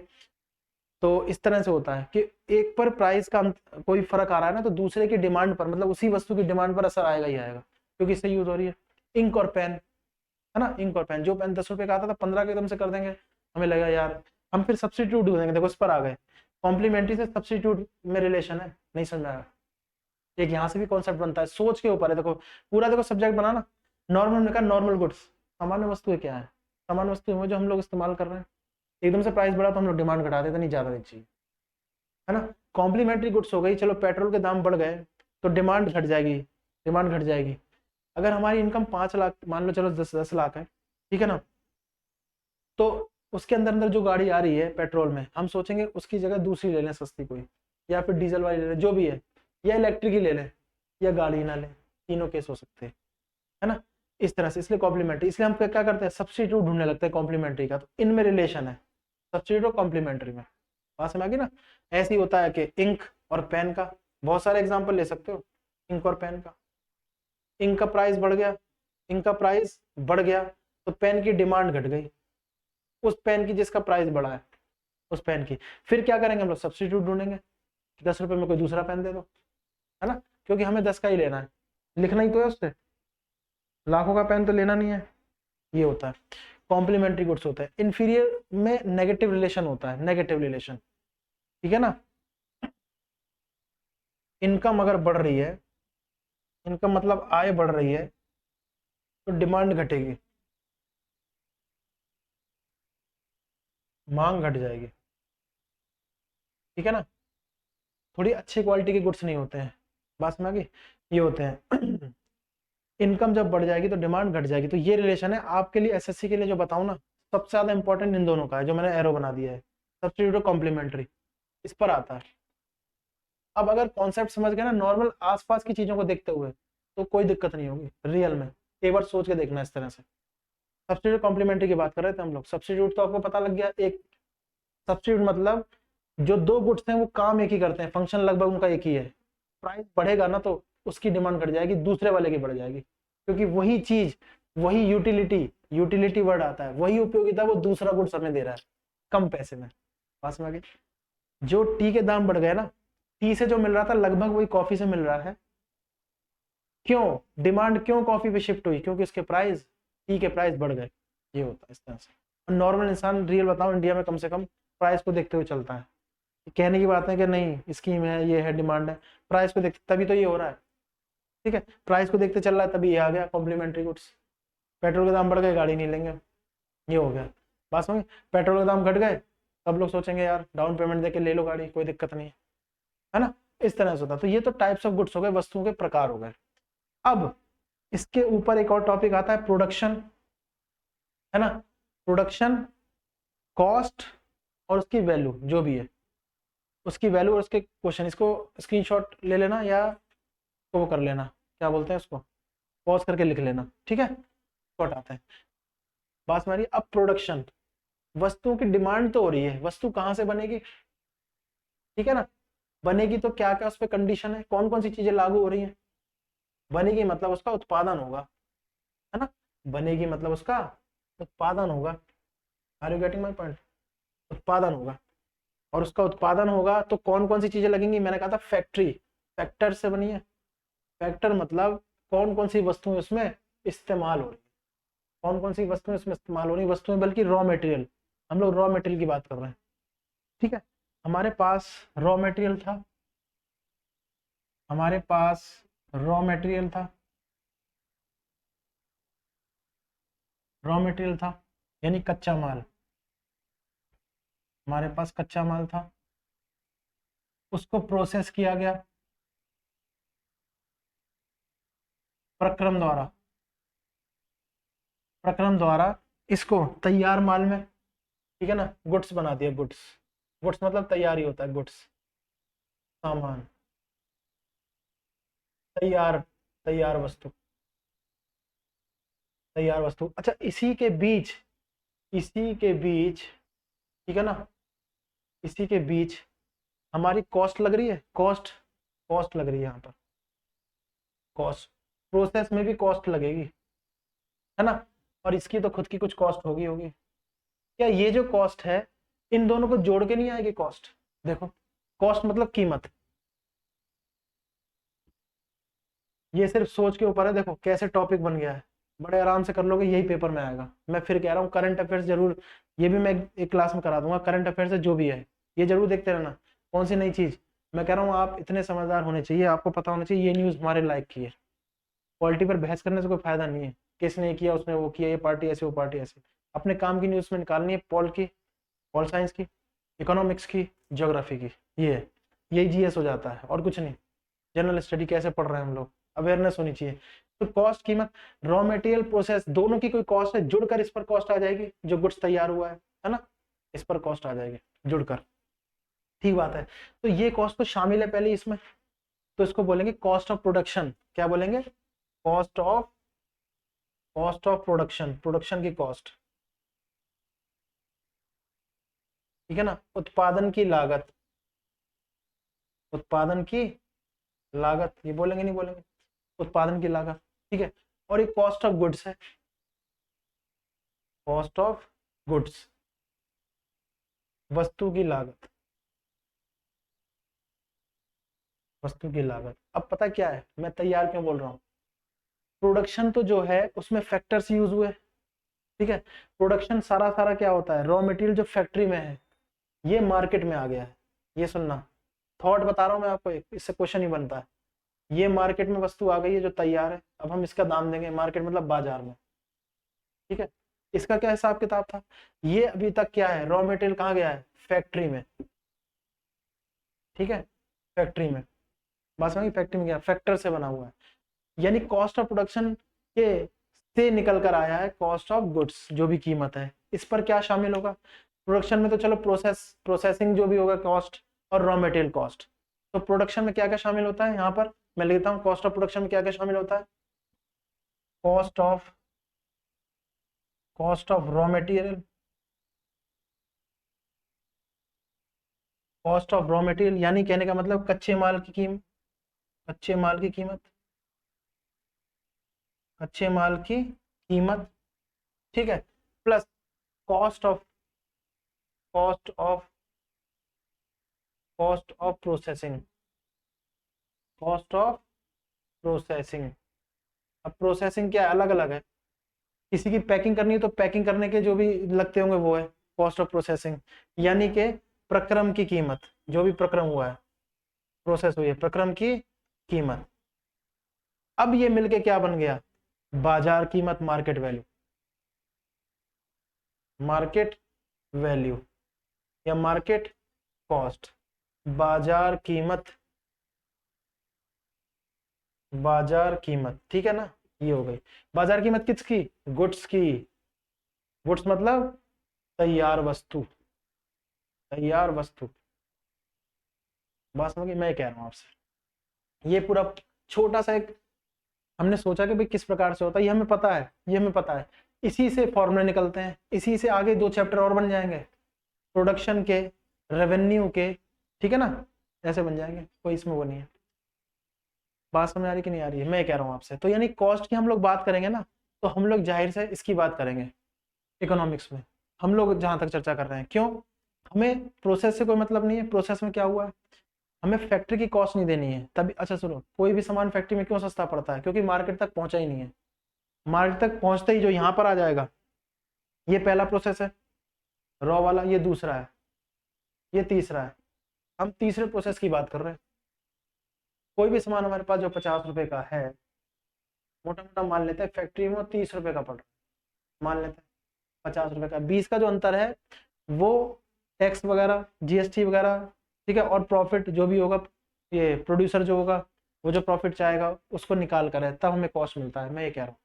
तो इस तरह से होता है कि एक पर प्राइस का कोई फर्क आ रहा है ना, तो दूसरे की डिमांड पर, मतलब उसी वस्तु की डिमांड पर असर आएगा ही आएगा, क्योंकि इससे यूज हो रही है। इंक और पेन, है ना, इंक और पेन, जो पेन 10 रुपए का आता था 15 के एकदम से कर देंगे, हमें लगा यार, हम फिर सब्सटीट्यूट ढूंढेंगे, देखो इस पर आ गए, कॉम्प्लीमेंट्री से सब्सटीट्यूट में रिलेशन है, नहीं समझ आया। एक यहाँ से भी कॉन्सेप्ट बनता है, सोच के ऊपर है, देखो पूरा देखो सब्जेक्ट बनाना। नॉर्मल में कहा नॉर्मल गुड्स, सामान्य वस्तुएं क्या है? सामान्य वस्तुएं वो जो हम लोग इस्तेमाल कर रहे हैं, एकदम से प्राइस बढ़ा तो हम लोग डिमांड घटा देते, नहीं ज्यादा नहीं चाहिए, है ना। कॉम्प्लीमेंट्री गुड्स हो गई, चलो पेट्रोल के दाम बढ़ गए तो डिमांड घट जाएगी, डिमांड घट जाएगी। अगर हमारी इनकम 5 लाख मान लो, चलो 10 लाख है, ठीक है ना, तो उसके अंदर अंदर जो गाड़ी आ रही है पेट्रोल में, हम सोचेंगे उसकी जगह दूसरी ले लें सस्ती कोई, या फिर डीजल वाली ले लें, जो भी है, या इलेक्ट्रिक ही ले लें, या गाड़ी ना लें, तीनों केस हो सकते हैं, है ना। इस तरह से, इसलिए कॉम्प्लीमेंट्री, इसलिए हम क्या करते हैं, सब्स्टिट्यूट ढूंढने लगते हैं कॉम्प्लीमेंट्री का, तो इनमें रिलेशन है सब्स्टिट्यूट और कॉम्प्लीमेंट्री में। बात समझ आ गई ना। ऐसे ही होता है कि इंक और पेन का, बहुत सारे एग्जाम्पल ले सकते हो इंक और पेन का। इंक का प्राइस बढ़ गया, इंक का प्राइस बढ़ गया तो पेन की डिमांड घट गई, उस पेन की जिसका प्राइस बढ़ा है, उस पेन की। फिर क्या करेंगे हम लोग, सब्स्टिट्यूट ढूंढेंगे, 10 रुपए में कोई दूसरा पेन दे दो, है ना, क्योंकि हमें 10 का ही लेना है। लिखना ही तो है उससे, लाखों का पेन तो लेना नहीं है। ये होता है कॉम्प्लीमेंट्री गुड्स होता है। इंफीरियर में नेगेटिव रिलेशन होता है, नेगेटिव रिलेशन, ठीक है ना। इनकम अगर बढ़ रही है, इनकम मतलब आय बढ़ रही है, तो डिमांड घटेगी, मांग घट जाएगी, ठीक है ना। थोड़ी अच्छी क्वालिटी के गुड्स नहीं होते हैं, बात में आ गई, ये होते हैं। इनकम जब बढ़ जाएगी तो डिमांड घट जाएगी। तो ये रिलेशन है आपके लिए, एसएससी के लिए जो बताऊं ना, सबसे ज्यादा इंपॉर्टेंट इन दोनों का है, जो मैंने एरो बना दिया है, सब्स्टिट्यूट और कॉम्प्लीमेंट्री, इस पर आता है। अब अगर कॉन्सेप्ट समझ गए ना नॉर्मल आसपास की चीजों को देखते हुए, तो कोई दिक्कत नहीं होगी रियल में। एक बार सोच के देखना इस तरह से। सब्स्टिट्यूट कॉम्प्लीमेंट्री की बात कर रहे थे हम लोग। सब्स्टिट्यूट तो आपको पता लग गया, एक सब्स्टिट्यूट मतलब जो दो गुड्स हैं वो काम एक ही करते हैं, फंक्शन लगभग उनका एक ही है। प्राइस बढ़ेगा ना तो उसकी डिमांड घट जाएगी, दूसरे वाले की बढ़ जाएगी, क्योंकि वही चीज, वही यूटिलिटी, यूटिलिटी वर्ड आता है, वही उपयोगिता वो दूसरा गुड्स हमें दे रहा है कम पैसे में। पास में आगे, जो टी के दाम बढ़ गए ना, टी से जो मिल रहा था लगभग वही कॉफी से मिल रहा है। क्यों डिमांड, क्यों कॉफी पे शिफ्ट हुई? क्योंकि उसके प्राइस, टी के प्राइस बढ़ गए। ये होता है इस तरह से। नॉर्मल इंसान रियल बताओ इंडिया में कम से कम प्राइस को देखते हुए चलता है। कहने की बात है कि नहीं स्कीम है, ये है, डिमांड है, प्राइस को देखते तभी तो ये हो रहा है, ठीक है। प्राइस को देखते चल रहा है तभी ये आ गया कॉम्प्लीमेंट्री गुड्स। पेट्रोल के दाम बढ़ गए, गाड़ी नहीं लेंगे, ये हो गया। बात समझ, पेट्रोल के दाम घट गए, सब लोग सोचेंगे यार डाउन पेमेंट देके ले लो गाड़ी, कोई दिक्कत नहीं है ना। इस तरह से होता है। तो ये तो टाइप्स ऑफ गुड्स हो गए, वस्तुओं के प्रकार हो गए। अब इसके ऊपर एक और टॉपिक आता है प्रोडक्शन, है ना। प्रोडक्शन, कॉस्ट और उसकी वैल्यू जो भी है, उसकी वैल्यू और उसके क्वेश्चन, इसको स्क्रीनशॉट ले लेना या तो वो कर लेना, क्या बोलते हैं उसको, पॉज करके लिख लेना, ठीक है। शॉर्ट आता है। बात हमारी अब प्रोडक्शन, वस्तुओं की डिमांड तो हो रही है, वस्तु कहाँ से बनेगी, ठीक है ना। बनेगी तो क्या क्या उस पर कंडीशन है, कौन कौन सी चीजें लागू हो रही हैं। बनेगी मतलब उसका उत्पादन होगा, है ना। बनेगी मतलब उसका उत्पादन होगा। Are you getting my point? उत्पादन होगा, और उसका उत्पादन होगा तो कौन कौन सी चीजें लगेंगी, मैंने कहा था फैक्ट्री, फैक्टर से बनी है। फैक्टर मतलब कौन कौन सी वस्तुएं उसमें इस्तेमाल हो रही है, कौन कौन सी वस्तुएं उसमें इस्तेमाल हो रही, वस्तुएं बल्कि रॉ मटेरियल, हम लोग रॉ मटेरियल की बात कर रहे हैं, ठीक है। हमारे पास रॉ मटेरियल था, हमारे पास रॉ मटेरियल था, रॉ मटेरियल था यानी कच्चा माल, हमारे पास कच्चा माल था, उसको प्रोसेस किया गया प्रक्रम द्वारा, प्रक्रम द्वारा इसको तैयार माल में, ठीक है ना, गुड्स बना दिया। गुड्स, गुड्स मतलब तैयार ही होता है, गुड्स सामान, तैयार, तैयार वस्तु, तैयार वस्तु। अच्छा इसी के बीच, इसी के बीच, ठीक है ना, इसी के बीच हमारी कॉस्ट लग रही है, कॉस्ट, कॉस्ट लग रही है यहाँ पर, कॉस्ट, प्रोसेस में भी कॉस्ट लगेगी, है ना। और इसकी तो खुद की कुछ कॉस्ट होगी होगी। क्या ये जो कॉस्ट है इन दोनों को जोड़ के नहीं आएगी कॉस्ट? देखो, कॉस्ट मतलब कीमत, ये सिर्फ सोच के ऊपर है। देखो कैसे टॉपिक बन गया है, बड़े आराम से कर लोगे, यही पेपर में आएगा। मैं फिर कह रहा हूँ करंट अफेयर्स जरूर, ये भी मैं एक क्लास में करा दूंगा, करंट अफेयर्स से जो भी है ये जरूर देखते रहना, कौन सी नई चीज। मैं कह रहा हूँ आप इतने समझदार होने चाहिए, आपको पता होना चाहिए ये न्यूज हमारे लायक की है। पॉलिटी पर बहस करने से कोई फायदा नहीं है, किसने किया, उसने वो किया, ये पार्टी ऐसी, वो पार्टी ऐसी। अपने काम की न्यूज में निकालनी है, पॉल की, पॉल साइंस की, इकोनॉमिक्स की, ज्योग्राफी की, ये है, यही जीएस हो जाता है और कुछ नहीं। जनरल स्टडी कैसे पढ़ रहे हैं हम लोग, अवेयरनेस होनी चाहिए। तो कॉस्ट, कीमत, रॉ मटेरियल, प्रोसेस, दोनों की कोई कॉस्ट है, जुड़कर इस पर कॉस्ट आ जाएगी, जो गुड्स तैयार हुआ है ना, इस पर कॉस्ट आ जाएगी जुड़कर, ठीक बात है। तो ये कॉस्ट तो शामिल है पहले इसमें, तो इसको बोलेंगे कॉस्ट ऑफ प्रोडक्शन। क्या बोलेंगे? Cost of, cost of production, production की कॉस्ट, ठीक है ना। उत्पादन की लागत, उत्पादन की लागत, ये बोलेंगे नहीं बोलेंगे, उत्पादन की लागत, ठीक है। और एक कॉस्ट ऑफ गुड्स है, कॉस्ट ऑफ गुड्स, वस्तु की लागत, वस्तु की लागत। अब पता क्या है मैं तैयार क्यों बोल रहा हूँ, प्रोडक्शन तो जो है उसमें फैक्टर्स यूज हुए, ठीक है। प्रोडक्शन सारा सारा क्या होता है, रॉ मटेरियल जो फैक्ट्री में है ये मार्केट में आ गया है। ये सुनना, थॉट बता रहा हूं मैं आपको, इससे क्वेश्चन ही बनता है। ये मार्केट में वस्तु आ गई है जो तैयार है, अब हम इसका दाम देंगे, मार्केट मतलब बाजार में, ठीक है। इसका क्या हिसाब किताब था, ये अभी तक क्या है, रॉ मटेरियल कहाँ गया है, फैक्ट्री में, ठीक है, फैक्ट्री में। बात समझी, फैक्ट्री में गया, फैक्टर से बना हुआ है, यानी कॉस्ट ऑफ प्रोडक्शन के से निकल कर आया है कॉस्ट ऑफ गुड्स, जो भी कीमत है। इस पर क्या शामिल होगा, प्रोडक्शन में तो चलो प्रोसेसिंग जो भी होगा कॉस्ट, और रॉ मटेरियल कॉस्ट। तो प्रोडक्शन में क्या क्या शामिल होता है, यहाँ पर मैं लिखता हूँ कॉस्ट ऑफ प्रोडक्शन में क्या क्या शामिल होता है, cost of raw material, cost of raw material यानी कहने का मतलब कच्चे माल की कीमत, कच्चे माल की कीमत, कच्चे माल की कीमत, ठीक है, plus cost of cost of cost of processing, cost of processing. अब प्रोसेसिंग क्या अलग अलग है, किसी की पैकिंग करनी है तो पैकिंग करने के जो भी लगते होंगे वो है कॉस्ट ऑफ प्रोसेसिंग, यानी कि प्रक्रम की कीमत, जो भी प्रक्रम हुआ है, प्रोसेस हुई है, प्रक्रम की कीमत। अब ये मिलके क्या बन गया, बाजार कीमत, मार्केट वैल्यू, मार्केट वैल्यू या मार्केट कॉस्ट, बाजार कीमत, बाजार कीमत, ठीक है ना। ये हो गई बाजार कीमत किसकी, गुड्स की, गुड्स मतलब तैयार वस्तु, तैयार वस्तु। बात समझ गई, मैं कह रहा हूं आपसे, ये पूरा छोटा सा एक हमने सोचा कि भाई किस प्रकार से होता है, ये हमें पता है, ये हमें पता है, इसी से फॉर्मूले निकलते हैं, इसी से आगे 2 चैप्टर और बन जाएंगे, प्रोडक्शन के, रेवेन्यू के, ठीक है ना, ऐसे बन जाएंगे, कोई इसमें वो नहीं है। बात समझ आ रही कि नहीं आ रही है, मैं कह रहा हूँ आपसे। तो यानी कॉस्ट की हम लोग बात करेंगे ना, तो हम लोग जाहिर से इसकी बात करेंगे इकोनॉमिक्स में, हम लोग जहां तक चर्चा कर रहे हैं। क्यों, हमें प्रोसेस से कोई मतलब नहीं है, प्रोसेस में क्या हुआ है, हमें फैक्ट्री की कॉस्ट नहीं देनी है तभी। अच्छा सुनो, कोई भी सामान फैक्ट्री में क्यों सस्ता पड़ता है, क्योंकि मार्केट तक पहुंचा ही नहीं है, मार्केट तक पहुंचते ही जो यहाँ पर आ जाएगा, ये पहला प्रोसेस है रॉ वाला, ये दूसरा है, ये तीसरा है, हम तीसरे प्रोसेस की बात कर रहे हैं। कोई भी सामान हमारे पास जो 50 रुपए का है, मोटा मोटा मान लेते हैं फैक्ट्री में 30 रुपए का पड़ रहा है, मान लेते हैं 50 रुपए का, 20 का जो अंतर है वो टैक्स वगैरह, जीएसटी वगैरह, ठीक है, और प्रॉफिट जो भी होगा, ये प्रोड्यूसर जो होगा वो जो प्रॉफिट चाहेगा उसको निकाल कर है, तब हमें कॉस्ट मिलता है। मैं ये कह रहा हूँ,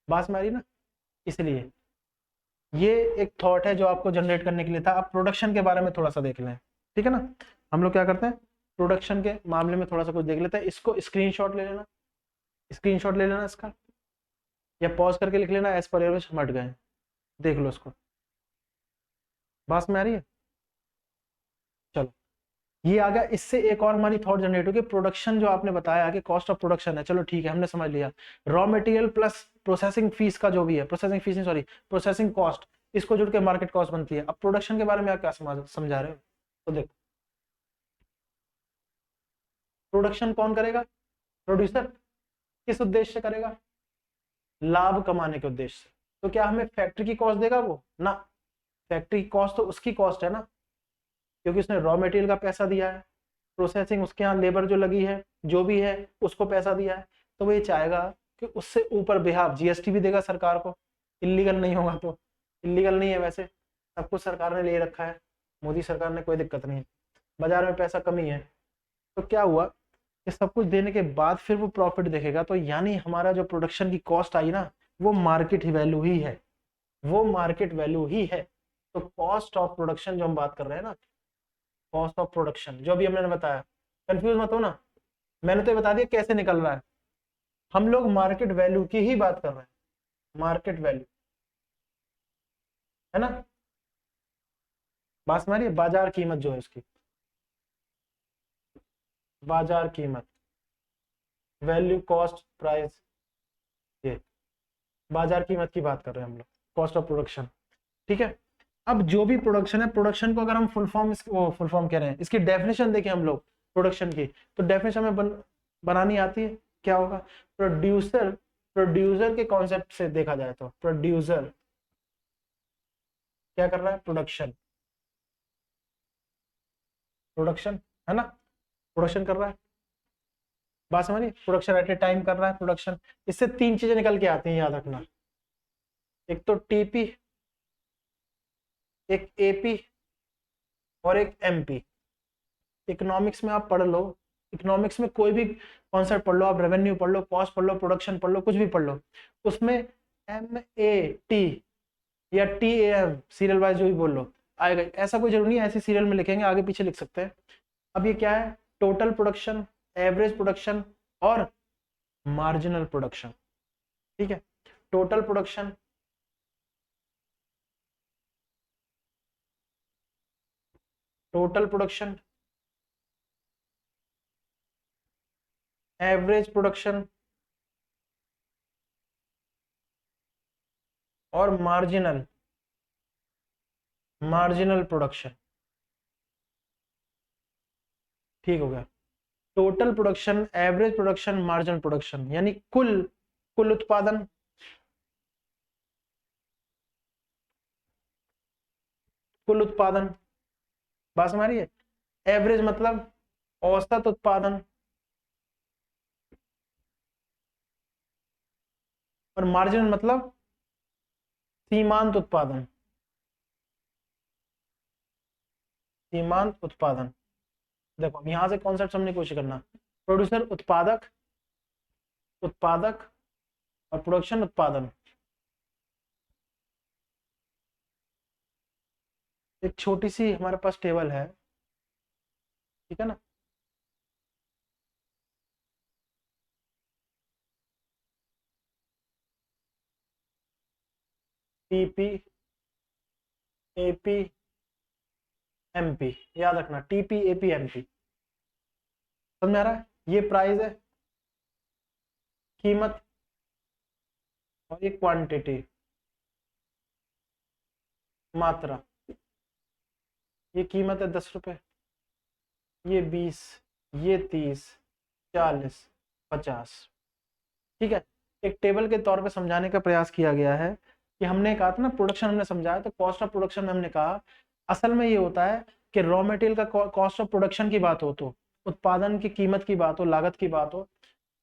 बात में आ रही ना। इसलिए ये एक थॉट है जो आपको जनरेट करने के लिए था। अब प्रोडक्शन के बारे में थोड़ा सा देख लें, ठीक है ना। हम लोग क्या करते हैं, प्रोडक्शन के मामले में थोड़ा सा कुछ देख लेते हैं। इसको स्क्रीनशॉट ले लेना, स्क्रीनशॉट ले लेना इसका, या पॉज करके लिख लेना, एज पर हम हट गए, देख लो इसको। बात में आ रही है, चलो ये आ गया। इससे एक और हमारी थॉट जनरेट होगी, प्रोडक्शन जो आपने बताया कि कॉस्ट ऑफ प्रोडक्शन है, चलो ठीक है, हमने समझ लिया। Raw material plus processing fees का जो भी है, प्रोसेसिंग फीस नहीं, सॉरी, प्रोसेसिंग कॉस्ट, इसको जुड़ के मार्केट कॉस्ट बनती है। अब प्रोडक्शन के बारे में आप क्या समझा रहे हो, तो देखो, प्रोडक्शन कौन करेगा, प्रोड्यूसर, किस उद्देश्य से करेगा, लाभ कमाने के उद्देश्य से। तो क्या हमें फैक्ट्री की कॉस्ट देगा वो ना, फैक्ट्री की कॉस्ट तो उसकी कॉस्ट है ना, क्योंकि उसने रॉ मटेरियल का पैसा दिया है, प्रोसेसिंग उसके यहाँ लेबर जो लगी है जो भी है उसको पैसा दिया है, तो वो ये चाहेगा कि उससे ऊपर बेहाफ जीएसटी भी देगा सरकार को, इलीगल नहीं होगा तो। इलीगल नहीं है वैसे, सब कुछ सरकार ने ले रखा है, मोदी सरकार ने, कोई दिक्कत नहीं है, बाजार में पैसा कमी है। तो क्या हुआ कि सब कुछ देने के बाद फिर वो प्रॉफिट देखेगा, तो यानी हमारा जो प्रोडक्शन की कॉस्ट आई ना, वो मार्केट वैल्यू ही है, वो मार्केट वैल्यू ही है। तो कॉस्ट ऑफ प्रोडक्शन जो हम बात कर रहे हैं ना, कॉस्ट ऑफ प्रोडक्शन जो भी हमने बताया, कंफ्यूज मत हो ना, मैंने तो ये बता दिया कैसे निकल रहा है। हम लोग मार्केट वैल्यू की ही बात कर रहे हैं, मार्केट वैल्यू, है ना। बात समझ रही है, बाजार कीमत जो है उसकी, बाजार कीमत, वैल्यू कॉस्ट प्राइस, ये बाजार कीमत की बात कर रहे हैं हम लोग, कॉस्ट ऑफ प्रोडक्शन, ठीक है। अब जो भी प्रोडक्शन है, प्रोडक्शन को अगर हम फुल फॉर्म कह रहे हैं, इसकी डेफिनेशन देखें हम लोग प्रोडक्शन की, तो डेफिनेशन में बनानी आती है, क्या होगा, प्रोड्यूसर प्रोड्यूसर के कॉन्सेप्ट से देखा जाए तो प्रोड्यूसर क्या कर रहा है, प्रोडक्शन, प्रोडक्शन है ना, प्रोडक्शन कर रहा है, बात समझिए, प्रोडक्शन एट ए टाइम कर रहा है प्रोडक्शन। इससे तीन चीजें निकल के आती हैं, याद रखना, एक तो टीपी, एक एपी और एक एमपी। इकोनॉमिक्स में आप पढ़ लो, इकोनॉमिक्स में कोई भी कॉन्सेप्ट पढ़ लो, आप रेवेन्यू पढ़ लो, कॉस्ट पढ़ लो, प्रोडक्शन पढ़ लो, कुछ भी पढ़ लो, उसमें एम ए टी या T A M serial wise जो भी बोल लो आएगा। ऐसा कोई जरूरी नहीं है ऐसे सीरियल में लिखेंगे, आगे पीछे लिख सकते हैं। अब ये क्या है, टोटल प्रोडक्शन, एवरेज प्रोडक्शन और मार्जिनल प्रोडक्शन। ठीक है, total production, total production, average production और मार्जिनल, मार्जिनल प्रोडक्शन। ठीक हो गया, total production, average production, marginal production, यानी कुल, कुल उत्पादन, कुल उत्पादन, बात समझ रही है। एवरेज मतलब औसत उत्पादन, और मार्जिनल मतलब सीमांत उत्पादन, सीमांत उत्पादन। देखो यहां से कॉन्सेप्ट समझने की कोशिश करना, प्रोड्यूसर उत्पादक, उत्पादक और प्रोडक्शन उत्पादन। एक छोटी सी हमारे पास टेबल है, ठीक है ना, टीपी, एपी, एमपी, याद रखना टीपी एपी एमपी, समझ में आ रहा है। ये प्राइस है, कीमत, और ये क्वांटिटी, मात्रा। ये कीमत है 10 रुपए, ये 20, ये 30, 40, 50। ठीक है, एक टेबल के तौर पे समझाने का प्रयास किया गया है कि हमने कहा था ना प्रोडक्शन हमने समझाया, तो कॉस्ट ऑफ प्रोडक्शन में हमने कहा असल में ये होता है कि रॉ मटेरियल का कॉस्ट ऑफ प्रोडक्शन की बात हो, तो उत्पादन की कीमत की बात हो, लागत की बात हो,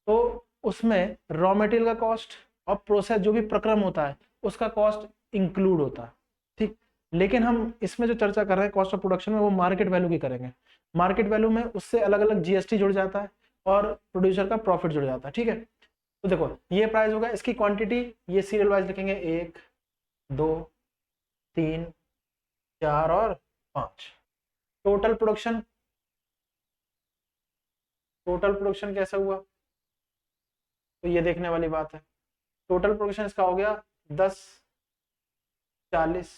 तो उसमें रॉ मटेरियल का कॉस्ट और प्रोसेस जो भी प्रक्रम होता है उसका कॉस्ट इंक्लूड होता है। ठीक, लेकिन हम इसमें जो चर्चा कर रहे हैं कॉस्ट ऑफ प्रोडक्शन में, वो मार्केट वैल्यू की करेंगे। मार्केट वैल्यू में उससे अलग अलग जीएसटी जुड़ जाता है और प्रोड्यूसर का प्रॉफिट जुड़ जाता है। ठीक है, तो देखो ये प्राइस होगा, इसकी क्वांटिटी ये सीरियल वाइज लिखेंगे, 1 2 3 4 और 5। टोटल प्रोडक्शन, टोटल प्रोडक्शन कैसा हुआ, तो ये देखने वाली बात है। टोटल प्रोडक्शन इसका हो गया 10, 40,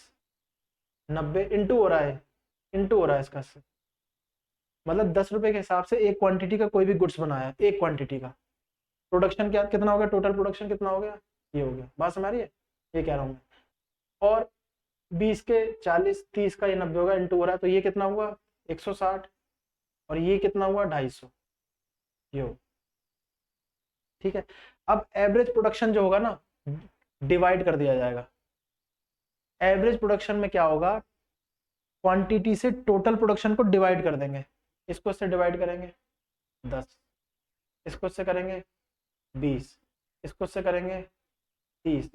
90, इंटू हो रहा है, इंटू हो रहा है इसका से। मतलब 10 रुपए के हिसाब से एक क्वांटिटी का कोई भी गुड्स बनाया, एक क्वांटिटी का प्रोडक्शन क्या कितना हो गया, टोटल प्रोडक्शन कितना हो गया, ये हो गया। बात समझ रही है, ये कह रहा हूँ मैं। और 20 के 40, 30 का ये 90 होगा, इंटू हो रहा है, तो ये कितना हुआ 160, और ये कितना हुआ 250, ये हो। ठीक है, अब एवरेज प्रोडक्शन जो होगा ना, डिवाइड कर दिया जाएगा। एवरेज प्रोडक्शन में क्या होगा, क्वांटिटी से टोटल प्रोडक्शन को डिवाइड कर देंगे। इसको इससे डिवाइड करेंगे 10, इसको इससे करेंगे 20, इसको इससे करेंगे 30,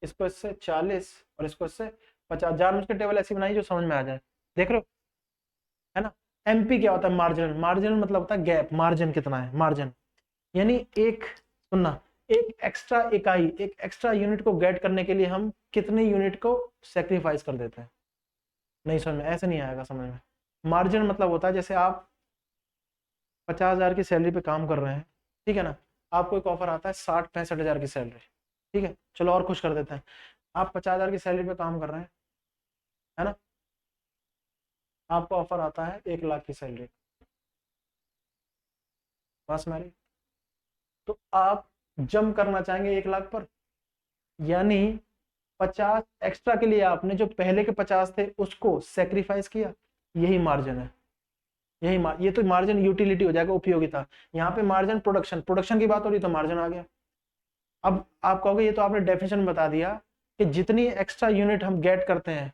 इसको इससे 40 और इसको इससे 50। जानबूझ के टेबल ऐसी बनाई जो समझ में आ जाए, देख रहे हो, है ना। एमपी क्या होता है, मार्जिनल, मार्जिनल मतलब होता है गैप, मार्जिन कितना है, मार्जिन यानी एक, सुनना, एक एक्स्ट्रा इकाई, एक एक्स्ट्रा यूनिट को गेट करने के लिए हम कितने यूनिट को सेक्रीफाइस कर देते हैं। नहीं समझ में, ऐसे नहीं आएगा समझ में। मार्जिन मतलब होता है जैसे आप 50,000 की सैलरी पे काम कर रहे हैं, ठीक है ना, आपको एक ऑफर आता है 60-65 हज़ार की सैलरी, ठीक है, चलो और खुश कर देते हैं, आप 50,000 की सैलरी पे काम कर रहे हैं, है ना, आपको ऑफर आता है 1 लाख की सैलरी, बस मेरी, तो आप जम करना चाहेंगे 1 लाख पर, यानी 50 एक्स्ट्रा के लिए आपने जो पहले के 50 थे उसको सेक्रीफाइस किया, यही मार्जिन है। ये तो मार्जिन यूटिलिटी हो जाएगा, उपयोगिता। यहाँ पे मार्जिन प्रोडक्शन, प्रोडक्शन की बात हो रही तो मार्जिन आ गया। अब आप कहोगे ये तो आपने डेफिनेशन बता दिया कि जितनी एक्स्ट्रा यूनिट हम गेट करते हैं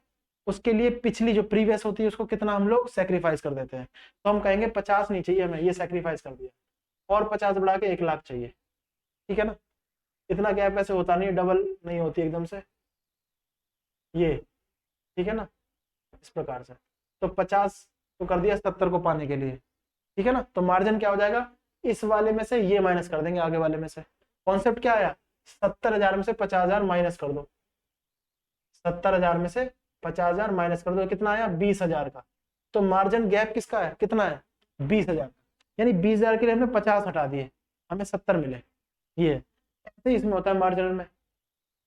उसके लिए पिछली जो प्रीवियस होती है उसको कितना हम लोग सेक्रीफाइस कर देते हैं। तो हम कहेंगे 50 नहीं चाहिए हमें, ये सेक्रीफाइस कर दिया, और 50 बढ़ा के 1 लाख चाहिए। ठीक है ना, इतना गैप ऐसे होता नहीं, डबल नहीं होती एकदम से ये। ठीक है ना, इस प्रकार से। तो 50 को कर दिया 70 को पाने के लिए। ठीक है ना, तो मार्जिन क्या हो जाएगा, इस वाले में से ये माइनस कर देंगे आगे वाले में से। कॉन्सेप्ट क्या आया, 70,000 में से 50,000 माइनस कर दो, 70,000 में से 50,000 माइनस कर दो, कितना आया 20,000 का। तो मार्जिन गैप किसका है, कितना है 20,000 का, यानी 20,000 के लिए हमने 50 हटा दिए, हमें 70 मिले। ये ऐसे इसमें होता है मार्जिनल में।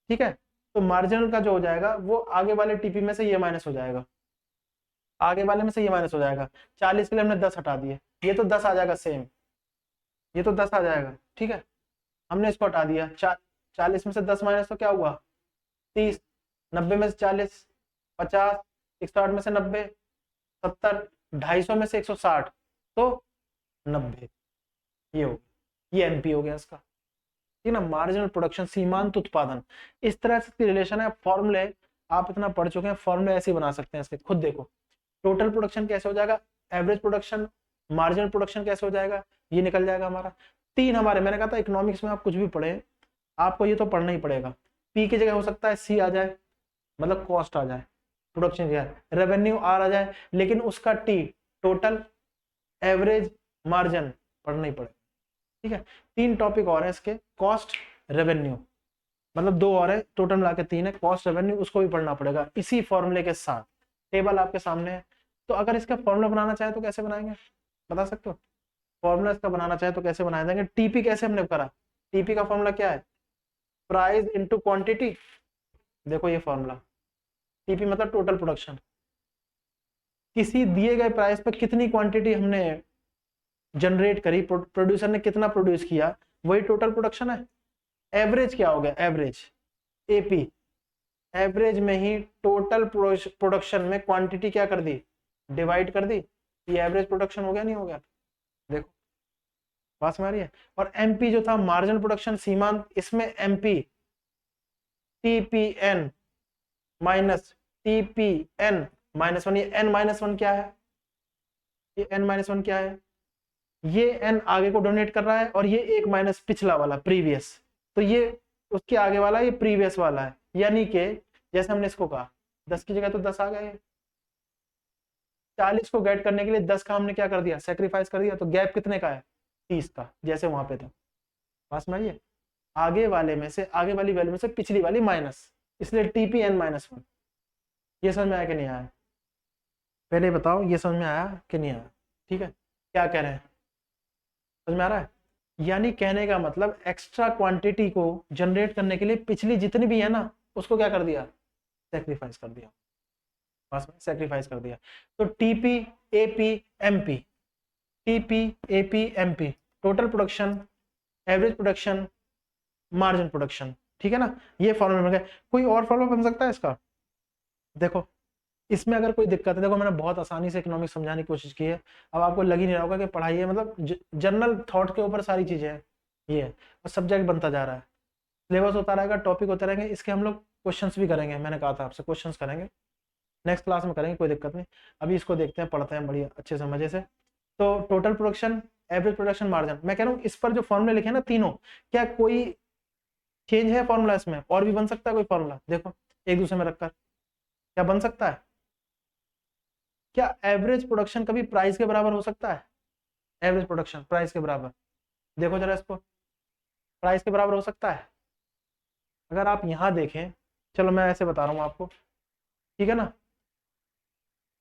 ठीक है, तो मार्जिनल का जो हो जाएगा वो आगे वाले टीपी में से ये माइनस हो जाएगा, आगे वाले में से ये माइनस हो जाएगा। 40 के लिए हमने 10 हटा दिए, ये तो 10 आ जाएगा सेम, ये तो 10 आ जाएगा। ठीक है, हमने इसको हटा दिया। 40 में से 10 माइनस तो क्या हुआ 30, 90 में से 40, 50, 108 में से 90, 70, 250 में से 160, तो 90। ये हो गया, ये एमपी हो गया इसका। ठीक है ना, मार्जिनल प्रोडक्शन, सीमांत उत्पादन, इस तरह से रिलेशन है। फॉर्मूले आप इतना पढ़ चुके हैं, फॉर्मूले ऐसे ही बना सकते हैं इसके, खुद देखो। टोटल प्रोडक्शन कैसे हो जाएगा, एवरेज प्रोडक्शन, मार्जिनल प्रोडक्शन कैसे हो जाएगा, ये निकल जाएगा हमारा। तीन हमारे, मैंने कहा था इकोनॉमिक्स में आप कुछ भी पढ़े आपको ये तो पढ़ना ही पड़ेगा। पी की जगह हो सकता है सी आ जाए, मतलब कॉस्ट आ जाए, प्रोडक्शन की रेवेन्यू आर आ जाए, लेकिन उसका टी टोटल, एवरेज, मार्जिन पढ़ना ही पड़ेगा। ठीक है, 3 टॉपिक और है इसके, कॉस्ट, रेवेन्यू, मतलब 2 और है, टोटल मिला के 3 है, कॉस्ट, रेवेन्यू, उसको भी पढ़ना पड़ेगा इसी फॉर्मूले के साथ। टेबल आपके सामने है। तो अगर इसका फॉर्मूला बनाना चाहे तो कैसे बनाएंगे, बता सकते हो, फॉर्मूला इसका बनाना चाहे तो कैसे बना देंगे। टीपी कैसे हमने करा, टीपी का फॉर्मूला क्या है, प्राइस इनटू क्वांटिटी। देखो ये फॉर्मूला, टीपी मतलब टोटल प्रोडक्शन, किसी दिए गए प्राइस पर कितनी क्वांटिटी हमने जनरेट करी, प्रोड्यूसर ने कितना प्रोड्यूस किया, वही टोटल प्रोडक्शन है। एवरेज क्या हो गया, एवरेज, एपी, एवरेज में ही टोटल प्रोडक्शन में क्वांटिटी क्या कर दी, डिवाइड कर दी, ये एवरेज प्रोडक्शन हो गया, नहीं हो गया। देखो पास में आ रही है। और एमपी जो था मार्जिनल प्रोडक्शन सीमांत, इसमें MP TPN minus TPN minus 1, ये एन माइनस 1 क्या है, ये एन माइनस 1 क्या है, ये एन आगे को डोनेट कर रहा है, और ये एक माइनस पिछला वाला प्रीवियस, तो ये उसके आगे वाला ये प्रीवियस वाला है। यानी कि जैसे हमने इसको कहा 10 की जगह तो 10 आ गए, 40 को गेट करने के लिए 10 का हमने क्या कर दिया, सेक्रीफाइस कर दिया, तो गैप कितने का है 30 का, जैसे वहां पे था। पास में आइए, आगे वाले में से, आगे वाली वैल्यू में से पिछली वाली माइनस, इसलिए टीपीएन माइनस 1। ये समझ में आया कि नहीं आया, पहले बताओ ये समझ में आया कि नहीं आया। ठीक है, क्या कह रहे हैं, समझ में आ रहा है। यानी कहने का मतलब एक्स्ट्रा क्वांटिटी को जनरेट करने के लिए पिछली जितनी भी है ना उसको क्या कर दिया, सेक्रीफाइस कर दिया, पास में सेक्रीफाइस कर दिया। तो TP AP MP, TP AP MP, total production, average production, margin production. ठीक है ना, ये फॉर्मूला बन गया। कोई और फॉर्मूला बन सकता है इसका, देखो इसमें अगर कोई दिक्कत है, देखो मैंने बहुत आसानी से इकोनॉमिक्स समझाने की कोशिश की है, अब आपको लग ही नहीं रहा होगा कि पढ़ाई है, मतलब जनरल थॉट के ऊपर सारी चीजें हैं ये है, और सब्जेक्ट बनता जा रहा है, सिलेबस होता रहेगा, टॉपिक होते रहेंगे, इसके हम लोग क्वेश्चंस भी करेंगे, मैंने कहा था आपसे क्वेश्चंस करेंगे, नेक्स्ट क्लास में करेंगे, कोई दिक्कत नहीं। अभी इसको देखते हैं, पढ़ते हैं बढ़िया अच्छे से मजे से। तो total production, average production, margin, मैं कह रहा हूँ इस पर जो फॉर्मूले लिखे हैं ना तीनों, क्या कोई चेंज है फॉर्मूला इसमें, और भी बन सकता है कोई फॉर्मूला, देखो एक दूसरे में रखकर क्या बन सकता है। क्या एवरेज प्रोडक्शन कभी प्राइस के बराबर हो सकता है, एवरेज प्रोडक्शन प्राइस के बराबर, देखो जरा इसको, प्राइस के बराबर हो सकता है। अगर आप यहां देखें, चलो मैं ऐसे बता रहा हूं आपको, ठीक है ना,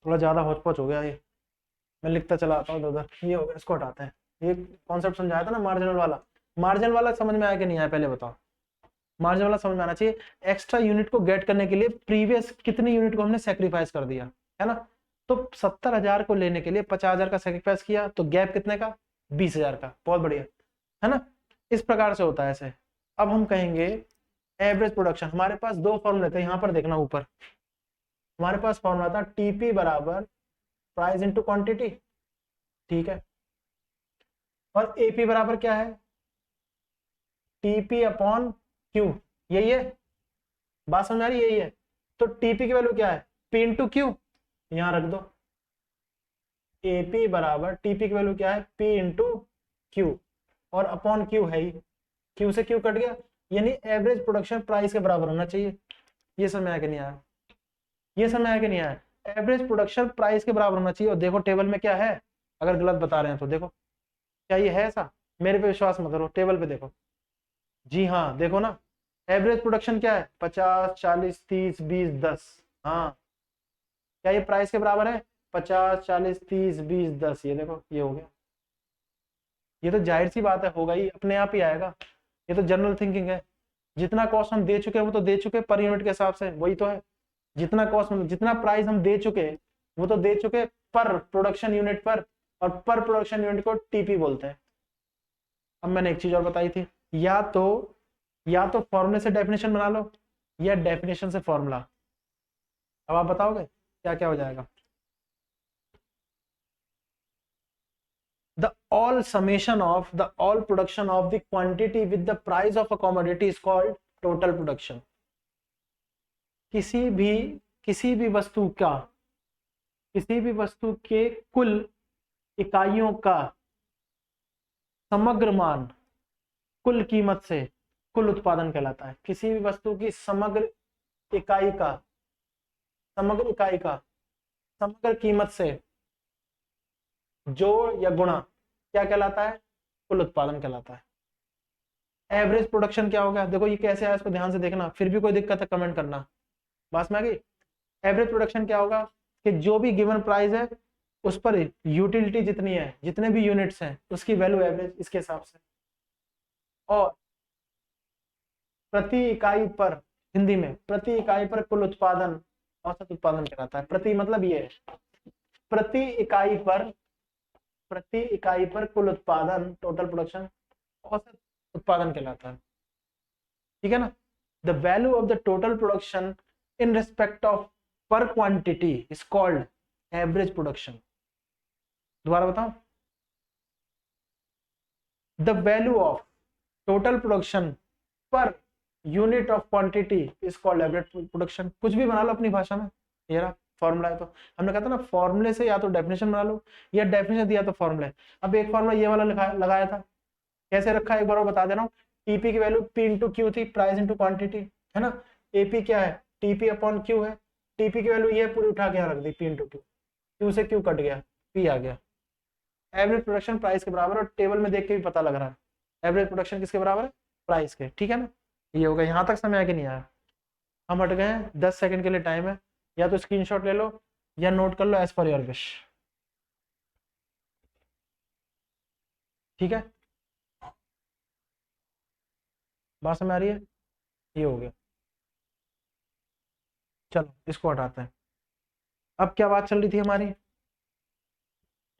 थोड़ा ज्यादा होच पोच हो गया ये, मैं लिखता चला आता हूँ उधर, ये हो गया, इसको हटाते हैं। ये कॉन्सेप्ट समझाया था ना मार्जिनल वाला, मार्जिनल वाला समझ में आया कि नहीं आया, पहले बताओ, मार्जिन वाला समझ में आना चाहिए। एक्स्ट्रा यूनिट को गेट करने के लिए प्रीवियस कितनी यूनिट को हमने सेक्रीफाइस कर दिया, है ना। तो 70,000 को लेने के लिए 50,000 का सेक्रीफाइस किया, तो गैप कितने का, 20,000 का, बहुत बढ़िया, है ना। इस प्रकार से होता है ऐसे। अब हम कहेंगे एवरेज प्रोडक्शन, हमारे पास 2 फॉर्मूले थे, यहां पर देखना ऊपर, हमारे पास फॉर्मूला था टीपी बराबर प्राइस इंटू क्वांटिटी, ठीक है, और एपी बराबर क्या है, टीपी अपॉन क्यू, यही है बात, समझ आ रही है? यही है। तो टीपी की वैल्यू क्या है, पी इंटू क्यू, यहां रख दो। एपी बराबर टीपी की वैल्यू क्या है, पी इंटू क्यू, और अपॉन क्यू है ही, क्यू से क्यू कट गया, यानी एवरेज प्रोडक्शन प्राइस के बराबर होना चाहिए। ये समझ आया कि नहीं आया? ये समझ आया कि नहीं आया? एवरेज प्रोडक्शन प्राइस के बराबर होना चाहिए। और देखो टेबल में क्या है, अगर गलत बता रहे हैं तो देखो, क्या ये है ऐसा? मेरे पे विश्वास मत करो, टेबल पे देखो। जी हाँ, देखो ना, एवरेज प्रोडक्शन क्या है, 50 40 30 20 10। हाँ, क्या ये प्राइस के बराबर है? 50 40 30 20 10, ये देखो ये हो गया। ये तो जाहिर सी बात है, होगा ही, अपने आप ही आएगा। ये तो जनरल थिंकिंग है। जितना कॉस्ट हम दे चुके हैं वो तो दे चुके पर यूनिट के हिसाब से, वही तो है। जितना कॉस्ट, जितना प्राइस हम दे चुके वो तो दे चुके पर प्रोडक्शन यूनिट पर, और पर प्रोडक्शन यूनिट को टीपी बोलते हैं। अब मैंने एक चीज और बताई थी, या तो फॉर्मूले से डेफिनेशन बना लो, या डेफिनेशन से फॉर्मूला। अब आप बताओगे क्या क्या हो जाएगा? The all summation of the all production of the quantity with the price of a commodity is called total production. किसी भी किसी भी वस्तु का, किसी भी वस्तु के कुल इकाइयों का समग्र मान कुल कीमत से कुल उत्पादन कहलाता है। किसी भी वस्तु की समग्र इकाई का, समग्र इकाई का समग्र कीमत से जोड़ या गुणा क्या कहलाता है, कुल उत्पादन कहलाता है। एवरेज प्रोडक्शन क्या होगा, देखो ये कैसे आया इसको ध्यान से देखना, फिर भी कोई दिक्कत है कमेंट करना। बात में आ गई? एवरेज प्रोडक्शन क्या होगा कि जो भी गिवन प्राइस है उस पर यूटिलिटी जितनी है, जितने भी यूनिट्स हैं उसकी वैल्यू एवरेज इसके हिसाब से, और प्रति इकाई पर, हिंदी में प्रति इकाई पर कुल उत्पादन औसत उत्पादन कहलाता है। प्रति मतलब ये है, प्रति इकाई पर, प्रति इकाई पर कुल उत्पादन, टोटल प्रोडक्शन, औसत उत्पादन कहलाता है। ठीक है ना? The value of the total production in respect of per quantity is called average production. दोबारा बताओ, the value of total production per unit of quantity is called average production. कुछ भी बना लो अपनी भाषा में, ये रहा फॉर्मूला है। तो हमने कहा था ना, फॉर्मूले से या तो डेफिनेशन बना लो, या डेफिनेशन दिया तो फॉर्मूला। अब एक फॉर्मूला ये वाला लगाया था, कैसे रखा है एक बार वो बता दे रहा हूँ। टीपी की वैल्यू पी इंटू क्यू थी, प्राइस इंटू क्वांटिटी, है ना? एपी क्या है, टीपी अपॉन क्यू है। टीपी की वैल्यू ये पूरी उठा के यहाँ रख दी, पी इंटू क्यू, क्यू से क्यू कट गया, पी आ गया। एवरेज प्रोडक्शन प्राइस के बराबर, और टेबल में देख के भी पता लग रहा है एवरेज प्रोडक्शन किसके बराबर है, प्राइस के। ठीक है ना? ये होगा। यहाँ तक समय आया कि नहीं आया? हम हट गए हैं, 10 सेकंड के लिए टाइम है, या तो स्क्रीनशॉट ले लो या नोट कर लो एज पर योर विश। ठीक है, बात समझ आ रही है? ये हो गया, चलो इसको हटाते हैं। अब क्या बात चल रही थी हमारी?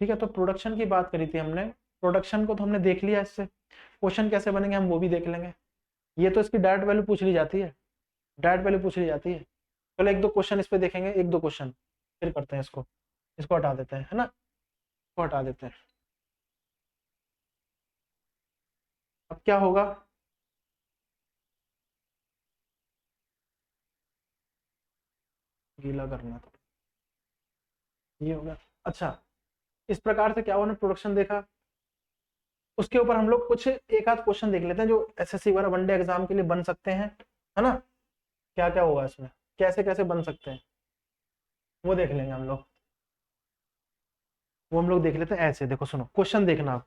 ठीक है, तो प्रोडक्शन की बात करी थी हमने। प्रोडक्शन को तो हमने देख लिया, इससे क्वेश्चन कैसे बनेंगे हम वो भी देख लेंगे। ये तो इसकी डायरेक्ट वैल्यू पूछ ली जाती है, डायरेक्ट वैल्यू पूछ ली जाती है। चलो एक दो क्वेश्चन इस पे देखेंगे, एक दो क्वेश्चन फिर करते हैं इसको। इसको हटा देते हैं, है ना? इसको हटा देते हैं। अब क्या होगा, गीला करना तो ये होगा। अच्छा, इस प्रकार से क्या हुआ ना, प्रोडक्शन देखा, उसके ऊपर हम लोग कुछ एक आध क्वेश्चन देख लेते हैं जो एसएससी वगैरह वनडे एग्जाम के लिए बन सकते हैं, है ना? क्या क्या होगा इसमें, कैसे कैसे बन सकते हैं, वो देख लेंगे हम लोग। वो हम लोग देख लेते हैं ऐसे, देखो सुनो क्वेश्चन देखना आप।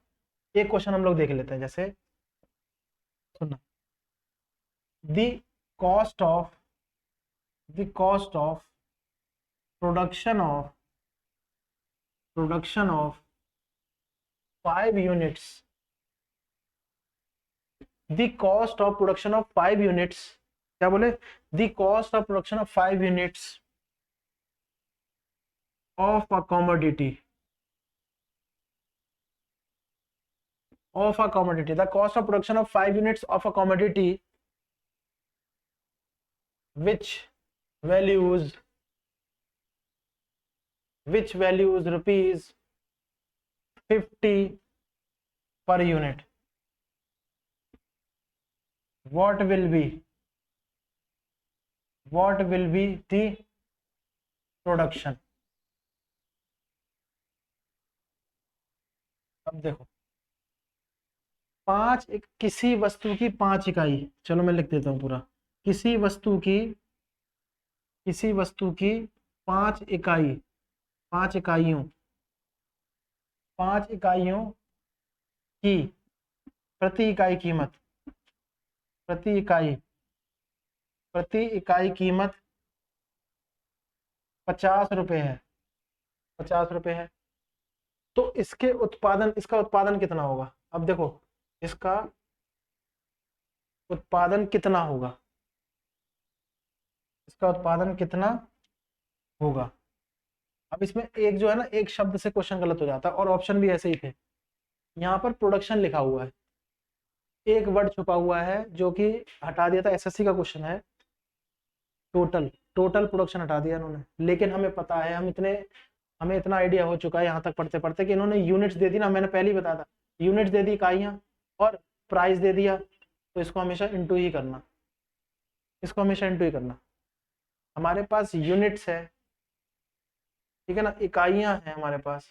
एक क्वेश्चन हम लोग देख लेते हैं, जैसे सुनना, the cost of production of 5 units, the cost of production of 5 units, क्या बोले, the cost of production of 5 units of a commodity, the cost of production of 5 units of a commodity which values rupees 50 per unit, what will be the production. अब देखो, किसी वस्तु की 5 इकाई, चलो मैं लिख देता हूं पूरा। किसी वस्तु की किसी वस्तु की 5 इकाई, 5 इकाइयों 5 इकाइयों की प्रति इकाई कीमत, प्रति इकाई प्रति इकाई कीमत 50 रुपए है, 50 रुपए है। तो इसका उत्पादन कितना होगा? अब देखो, इसका उत्पादन कितना होगा, इसका उत्पादन कितना होगा। अब इसमें एक जो है ना, एक शब्द से क्वेश्चन गलत हो जाता है, और ऑप्शन भी ऐसे ही थे। यहाँ पर प्रोडक्शन लिखा हुआ है, एक वर्ड छुपा हुआ है जो कि हटा दिया था, एसएससी का क्वेश्चन है। टोटल प्रोडक्शन हटा दिया इन्होंने, लेकिन हमें पता है, हमें इतना आइडिया हो चुका है यहाँ तक पढ़ते पढ़ते कि इन्होंने यूनिट्स दे दी ना, मैंने पहले ही बताया था, यूनिट्स दे दी, इकाइयाँ, और प्राइस दे दिया, तो इसको हमेशा इंटू ही करना, इसको हमेशा इंटू ही करना। हमारे पास यूनिट्स है, ठीक है ना, इकाइयाँ हैं हमारे पास,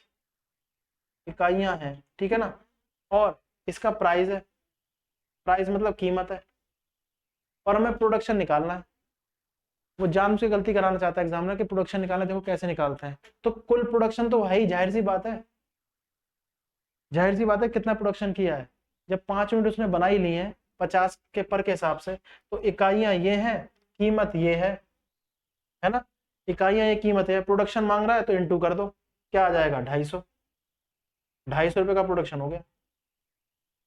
इकाइयाँ हैं, ठीक है ना, और इसका प्राइस है, प्राइस मतलब कीमत है, और हमें प्रोडक्शन निकालना है। वो जान से गलती कराना चाहता है एग्जामिनर कि प्रोडक्शन निकालना, देखो कैसे निकालते हैं। तो कुल प्रोडक्शन तो है ही, जाहिर सी बात है, जाहिर सी बात है, कितना प्रोडक्शन किया है। जब 5 यूनिट उसने बना ही ली है 50 के पर के हिसाब से, तो इकाइयां ये हैं, कीमत ये है ना, इकाइयां ये कीमत है, प्रोडक्शन मांग रहा है तो इंटू कर दो, क्या आ जाएगा 250, 250 रुपए का प्रोडक्शन हो गया।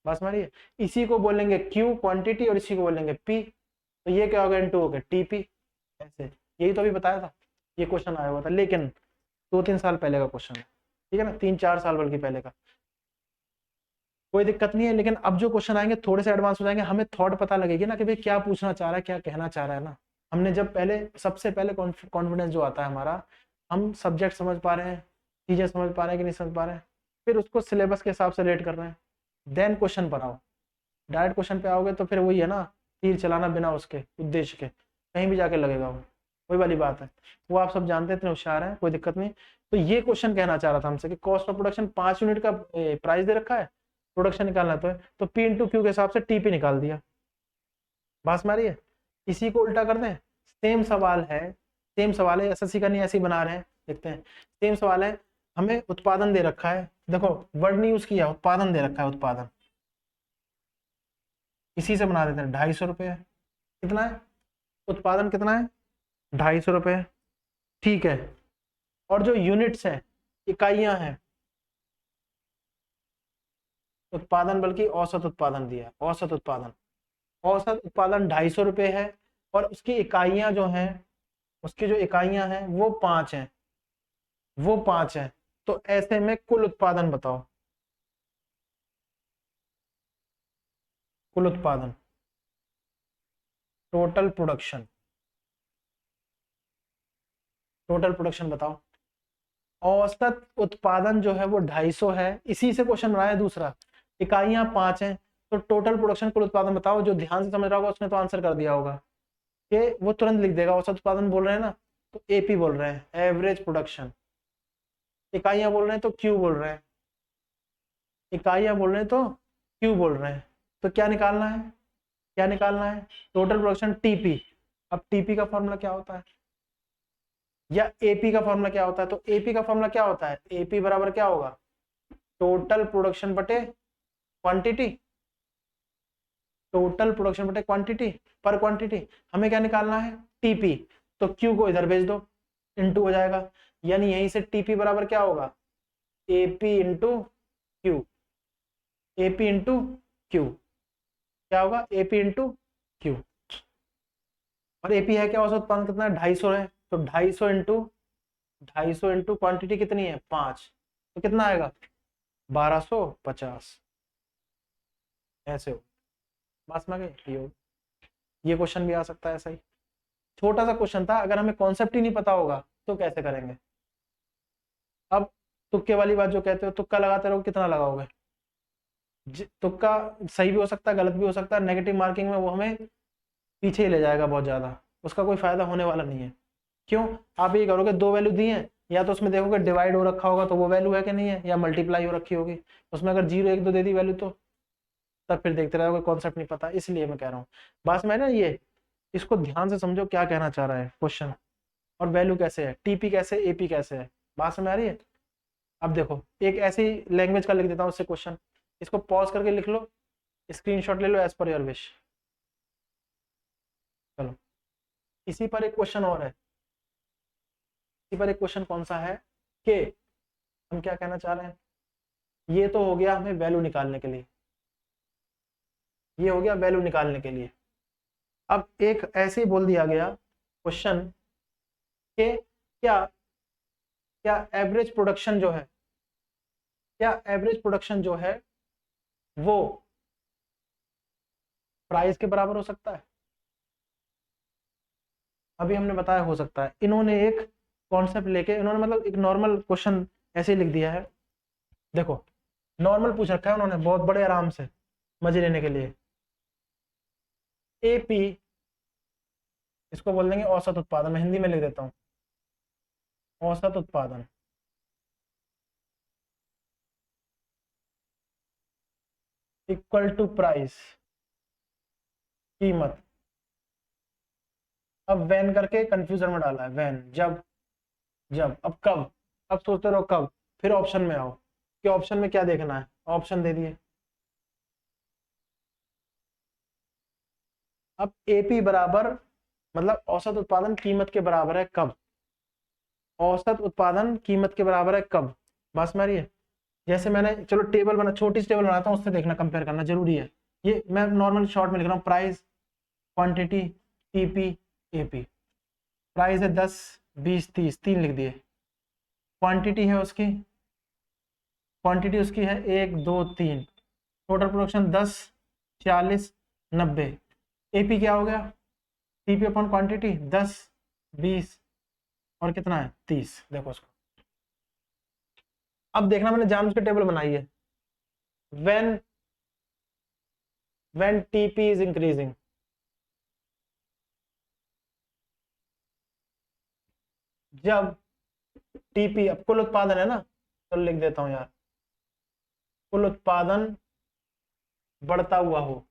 बस मारिए, इसी को बोलेंगे क्यू क्वांटिटी, और इसी को बोलेंगे पी, तो ये क्या होगा, इंटू हो गया टीपी। ऐसे, यही तो अभी बताया था, ये क्वेश्चन आया हुआ था, लेकिन 2-3 साल पहले का क्वेश्चन है, ठीक है ना, 3-4 साल बल्कि पहले का। कोई दिक्कत नहीं है, लेकिन अब जो क्वेश्चन आएंगे थोड़े से एडवांस हो जाएंगे, हमें थॉट पता लगेगी ना कि भाई क्या पूछना चाह रहा है, क्या कहना चाह रहा है ना। हमने जब सबसे पहले कॉन्फिडेंस जो आता है हमारा, हम सब्जेक्ट समझ पा रहे हैं, चीजें समझ पा रहे हैं कि नहीं समझ पा रहे हैं, फिर उसको सिलेबस के हिसाब से रेट कर रहे हैं, देन क्वेश्चन पर आओ। डायरेक्ट क्वेश्चन पे आओगे तो फिर वही है ना, तीर चलाना बिना उसके उद्देश्य के, कहीं भी जाके लगेगा वो, वही वाली बात है। वो आप सब जानते हैं, इतने होशियार हैं, कोई दिक्कत नहीं। तो ये क्वेश्चन कहना चाह रहा था हमसे कि कॉस्ट ऑफ प्रोडक्शन 5 यूनिट का प्राइस दे रखा है, प्रोडक्शन निकालना तो पी इंटू क्यू के हिसाब से टीपी निकाल दिया। बात मारिए, इसी को उल्टा कर दें, सेम सवाल है, एसएससी का नहीं, ऐसे ही बना रहे हैं, देखते हैं। सेम सवाल है, हमें उत्पादन दे रखा है, देखो वर्ड नहीं यूज किया, उत्पादन दे रखा है, उत्पादन, इसी से बना देते हैं। 250 रुपये है, कितना है उत्पादन, कितना है 250 रुपये, ठीक है। और जो यूनिट्स है, इकाइयां हैं, उत्पादन बल्कि औसत उत्पादन दिया है, औसत उत्पादन, औसत उत्पादन 250 रुपये है, और उसकी इकाइयां जो हैं, उसकी जो इकाइयां हैं वो 5 हैं, वो 5 हैं। तो ऐसे में कुल उत्पादन बताओ, कुल उत्पादन, टोटल प्रोडक्शन, टोटल प्रोडक्शन बताओ। औसत उत्पादन जो है वो 250 है, इसी से क्वेश्चन बनाया है दूसरा, इकाइयां 5 हैं, तो टोटल प्रोडक्शन कुल उत्पादन बताओ। जो ध्यान से समझ रहा होगा उसने तो आंसर कर दिया होगा, कि वो तुरंत लिख देगा, औसत उत्पादन बोल रहे हैं ना तो एपी बोल रहे हैं, एवरेज प्रोडक्शन, इकाइयां बोल रहे हैं तो क्यू बोल रहे हैं, इकाइयां बोल रहे हैं तो क्यू बोल रहे हैं। तो क्या निकालना है, क्या निकालना है, टोटल प्रोडक्शन टीपी। अब टीपी का फॉर्मूला क्या होता है, या एपी का फॉर्मूला क्या होता है? तो एपी का फॉर्मूला क्या होता है, एपी बराबर क्या होगा, टोटल प्रोडक्शन बटे क्वांटिटी, टोटल प्रोडक्शन बटे क्वांटिटी पर क्वांटिटी। हमें क्या निकालना है, टीपी, तो क्यू को इधर भेज दो, इंटू हो जाएगा, यानी यहीं से टीपी बराबर क्या होगा, AP into Q, AP into Q, क्या होगा, एपी इंटू क्यू। और एपी है क्या, औसत उत्पादन कितना है, 250 है, तो 250 इंटू क्वांटिटी कितनी है 5, तो कितना आएगा 1250, ऐसे हो। बस में गए, ये क्वेश्चन भी आ सकता है ऐसा ही, छोटा सा क्वेश्चन था, अगर हमें कॉन्सेप्ट ही नहीं पता होगा तो कैसे करेंगे। अब तुक्के वाली बात जो कहते हो, तुक्का लगाते रहो, कितना लगाओगे, तुक्का सही भी हो सकता है, गलत भी हो सकता है, नेगेटिव मार्किंग में वो हमें पीछे ही ले जाएगा बहुत ज़्यादा, उसका कोई फायदा होने वाला नहीं है। क्यों? आप ये करोगे, दो वैल्यू दी है, या तो उसमें देखोगे डिवाइड हो रखा होगा तो वो वैल्यू है कि नहीं है, या मल्टीप्लाई हो रखी होगी। उसमें अगर 0 1 2 दे दी वैल्यू तो तब फिर देखते रहोगे, कॉन्सेप्ट नहीं पता। इसलिए मैं कह रहा हूँ बस मैं ना ये इसको ध्यान से समझो क्या कहना चाह रहा है क्वेश्चन, और वैल्यू कैसे है, टीपी कैसे, एपी कैसे है, बात समझ आ रही है। अब देखो एक ऐसी लैंग्वेज का लिख देता हूँ उससे क्वेश्चन, इसको पॉज करके लिख लो, स्क्रीनशॉट ले लो एज पर योर विश। चलो इसी पर एक क्वेश्चन और है, इसी पर एक क्वेश्चन कौन सा है कि हम क्या कहना चाह रहे हैं, ये तो हो गया हमें वैल्यू निकालने के लिए, ये हो गया वैल्यू निकालने के लिए। अब एक ऐसे ही बोल दिया गया क्वेश्चन कि क्या क्या एवरेज प्रोडक्शन जो है, क्या एवरेज प्रोडक्शन जो है वो प्राइस के बराबर हो सकता है। अभी हमने बताया हो सकता है, इन्होंने एक कॉन्सेप्ट लेके इन्होंने मतलब एक नॉर्मल क्वेश्चन ऐसे ही लिख दिया है। देखो नॉर्मल पूछ रखा है उन्होंने बहुत बड़े आराम से मजे लेने के लिए, एपी, इसको बोल देंगे औसत उत्पादन, मैं हिंदी में लिख देता हूँ औसत उत्पादन, इक्वल टू प्राइस, कीमत। अब वैन करके कंफ्यूजन में डाला है, वैन जब, जब अब कब, अब सोचते रहो कब, फिर ऑप्शन में आओ कि ऑप्शन में क्या देखना है, ऑप्शन दे दिए। अब एपी बराबर मतलब औसत उत्पादन कीमत के बराबर है कब, औसत उत्पादन कीमत के बराबर है कब, बस मेरी है। जैसे मैंने चलो टेबल बना, छोटी सी टेबल बनाता हूँ, उससे देखना कंपेयर करना जरूरी है। ये मैं नॉर्मल शॉर्ट में लिख रहा हूँ, price, quantity, TP, AP. Price है 10 20 30, 3 लिख दिए। क्वांटिटी है उसकी, क्वांटिटी उसकी है 1 2 3, टोटल प्रोडक्शन 10 40 90। एपी क्या हो गया, टीपी अपॉन क्वांटिटी 10 20 और कितना है 30। देखो उसको, अब देखना मैंने जानबूझ के टेबल बनाई है, व्हेन टीपी इज इंक्रीजिंग, जब टीपी, अब कुल उत्पादन है ना, तो लिख देता हूं यार, कुल उत्पादन बढ़ता हुआ हो,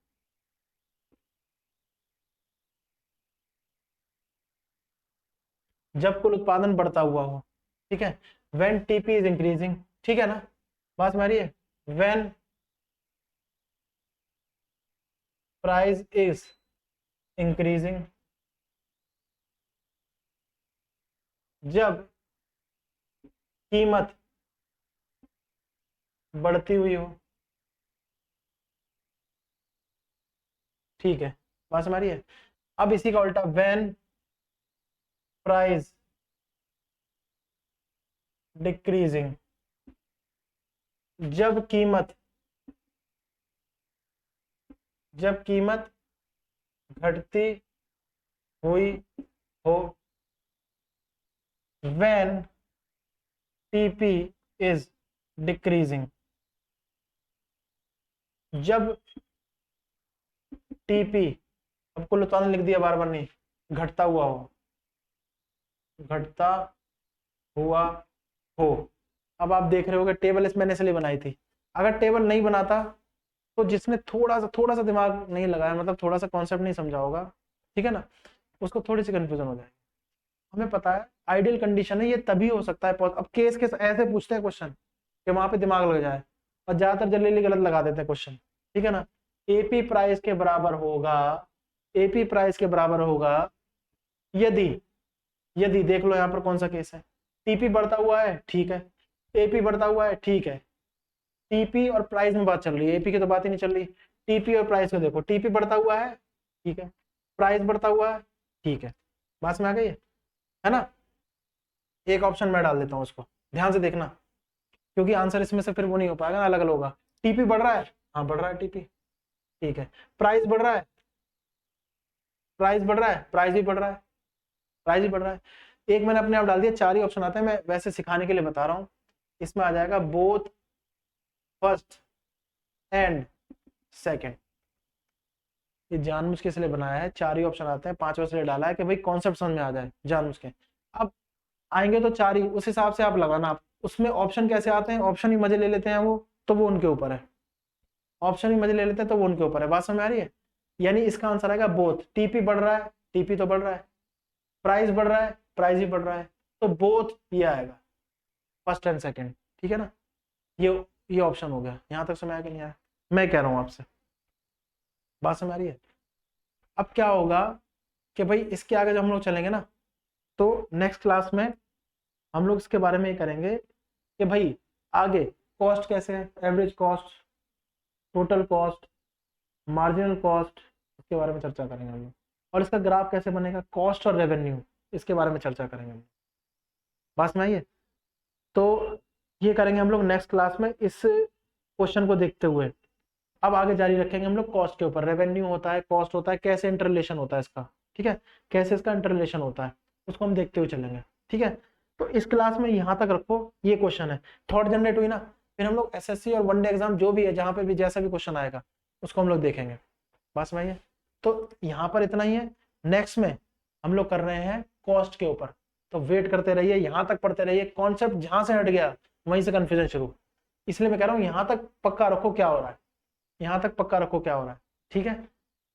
जब कुल उत्पादन बढ़ता हुआ हो, ठीक है। व्हेन टीपी इज इंक्रीजिंग, ठीक है ना, बात हमारी है। व्हेन प्राइस इज इंक्रीजिंग, जब कीमत बढ़ती हुई हो, ठीक है, बात हमारी है। अब इसी का उल्टा, व्हेन प्राइस डिक्रीजिंग, जब कीमत, जब कीमत घटती हुई हो, when TP is decreasing, जब TP, अब कुल उत्पादन लिख दिया बार बार नहीं, घटता हुआ हो, घटता हुआ हो। अब आप देख रहे हो कि टेबल इस मैंने इसलिए बनाई थी, अगर टेबल नहीं बनाता तो जिसने थोड़ा सा दिमाग नहीं लगाया, मतलब थोड़ा सा कॉन्सेप्ट नहीं समझा होगा, ठीक है ना, उसको थोड़ी सी कंफ्यूजन हो जाएगी। हमें पता है आइडियल कंडीशन है, ये तभी हो सकता है। अब केस केस ऐसे पूछते हैं क्वेश्चन कि वहां पे दिमाग लग जाए, और ज्यादातर जल्दी गलत लगा देते हैं क्वेश्चन, ठीक है ना। एपी प्राइस के बराबर होगा, एपी प्राइस के बराबर होगा यदि, यदि देख लो यहाँ पर कौन सा केस है, टीपी बढ़ता हुआ है, ठीक है, एपी बढ़ता हुआ है, ठीक है, टीपी और प्राइस में बात चल रही है, एपी की तो बात ही नहीं चल रही। टीपी और प्राइस को देखो, टीपी बढ़ता हुआ है, ठीक है, प्राइस बढ़ता हुआ है, ठीक है, बात में आ गई है ना। एक ऑप्शन मैं डाल देता हूँ, उसको ध्यान से देखना, क्योंकि आंसर इसमें से फिर वो नहीं हो पाएगा ना, अलग अलग होगा। टीपी बढ़ रहा है, हाँ बढ़ रहा है टीपी, ठीक है। प्राइस बढ़ रहा है, प्राइस बढ़ रहा है, प्राइस भी बढ़ रहा है, प्राइस भी बढ़ रहा है। एक मैंने अपने आप डाल दिया, 4 ही ऑप्शन आते हैं, मैं वैसे सिखाने के लिए बता रहा हूँ। इसमें आ जाएगा बोथ फर्स्ट एंड सेकंड। ये जानबूझ के इसलिए बनाया है, 4 ही ऑप्शन आते हैं, 5वां इसलिए डाला है कि भाई कॉन्सेप्ट समझ में आ जाए जानबूझ के। अब आएंगे तो 4 ही, उस हिसाब से आप लगाना। आप उसमें ऑप्शन कैसे आते हैं, ऑप्शन ही मजे ले लेते हैं वो उनके ऊपर है। ऑप्शन ही मजे ले लेते हैं तो वो उनके ऊपर है। बात समझ आ रही है? यानी इसका आंसर आएगा बोथ। टीपी बढ़ रहा है, टीपी तो बढ़ रहा है, प्राइस बढ़ रहा है, प्राइस ही बढ़ रहा है, तो बोथ ये आएगा, फर्स्ट एंड सेकंड। ठीक है ना? ये ऑप्शन हो गया। यहां तक समझ आया कि नहीं आया? मैं कह रहा हूं आपसे, बात समझ आ रही है? अब क्या होगा कि भाई इसके आगे जब हम लोग चलेंगे ना, तो नेक्स्ट क्लास में हम लोग इसके बारे में ये करेंगे कि भाई आगे कॉस्ट कैसे है, average cost, total cost, marginal cost, इसके बारे में चर्चा करेंगे हम लोग। और इसका ग्राफ कैसे बनेगा, कॉस्ट और रेवेन्यू, इसके बारे में चर्चा करेंगे हम। बात में आइए, तो ये करेंगे हम लोग नेक्स्ट क्लास में इस क्वेश्चन को देखते हुए। अब आगे जारी रखेंगे हम लोग कॉस्ट के ऊपर। रेवेन्यू होता है, कॉस्ट होता है, कैसे इंटररिलेशन होता है इसका, ठीक है, कैसे इसका इंटररिलेशन होता है, उसको हम देखते हुए चलेंगे। ठीक है, तो इस क्लास में यहाँ तक रखो। ये क्वेश्चन है, थॉट जनरेट हुई ना, फिर हम लोग एसएससी और वनडे एग्जाम जो भी है, जहाँ पे भी जैसा भी क्वेश्चन आएगा उसको हम लोग देखेंगे। बस भाई, तो यहाँ पर इतना ही है। नेक्स्ट में हम लोग कर रहे हैं कॉस्ट के ऊपर, तो वेट करते रहिए, यहाँ तक पढ़ते रहिए। कॉन्सेप्ट जहां से हट गया वहीं से कंफ्यूजन शुरू, इसलिए मैं कह रहा हूँ यहाँ तक पक्का रखो क्या हो रहा है, यहाँ तक पक्का रखो क्या हो रहा है। ठीक है,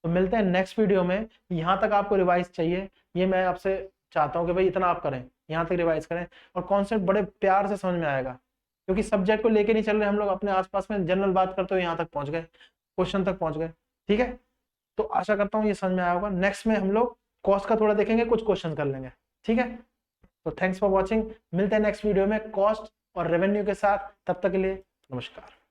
तो मिलते हैं नेक्स्ट वीडियो में। यहाँ तक आपको रिवाइज चाहिए, ये मैं आपसे चाहता हूँ कि भाई इतना आप करें, यहाँ तक रिवाइज करें, और कॉन्सेप्ट बड़े प्यार से समझ में आएगा, क्योंकि सब्जेक्ट को लेके नहीं चल रहे हम लोग, अपने आसपास में जनरल बात करते हुए यहाँ तक पहुंच गए, क्वेश्चन तक पहुंच गए। ठीक है, तो आशा करता हूँ ये समझ में आया होगा। नेक्स्ट में हम लोग कॉस्ट का थोड़ा देखेंगे, कुछ क्वेश्चन कर लेंगे। ठीक है, तो थैंक्स फॉर वॉचिंग, मिलते हैं नेक्स्ट वीडियो में कॉस्ट और रेवेन्यू के साथ। तब तक के लिए नमस्कार।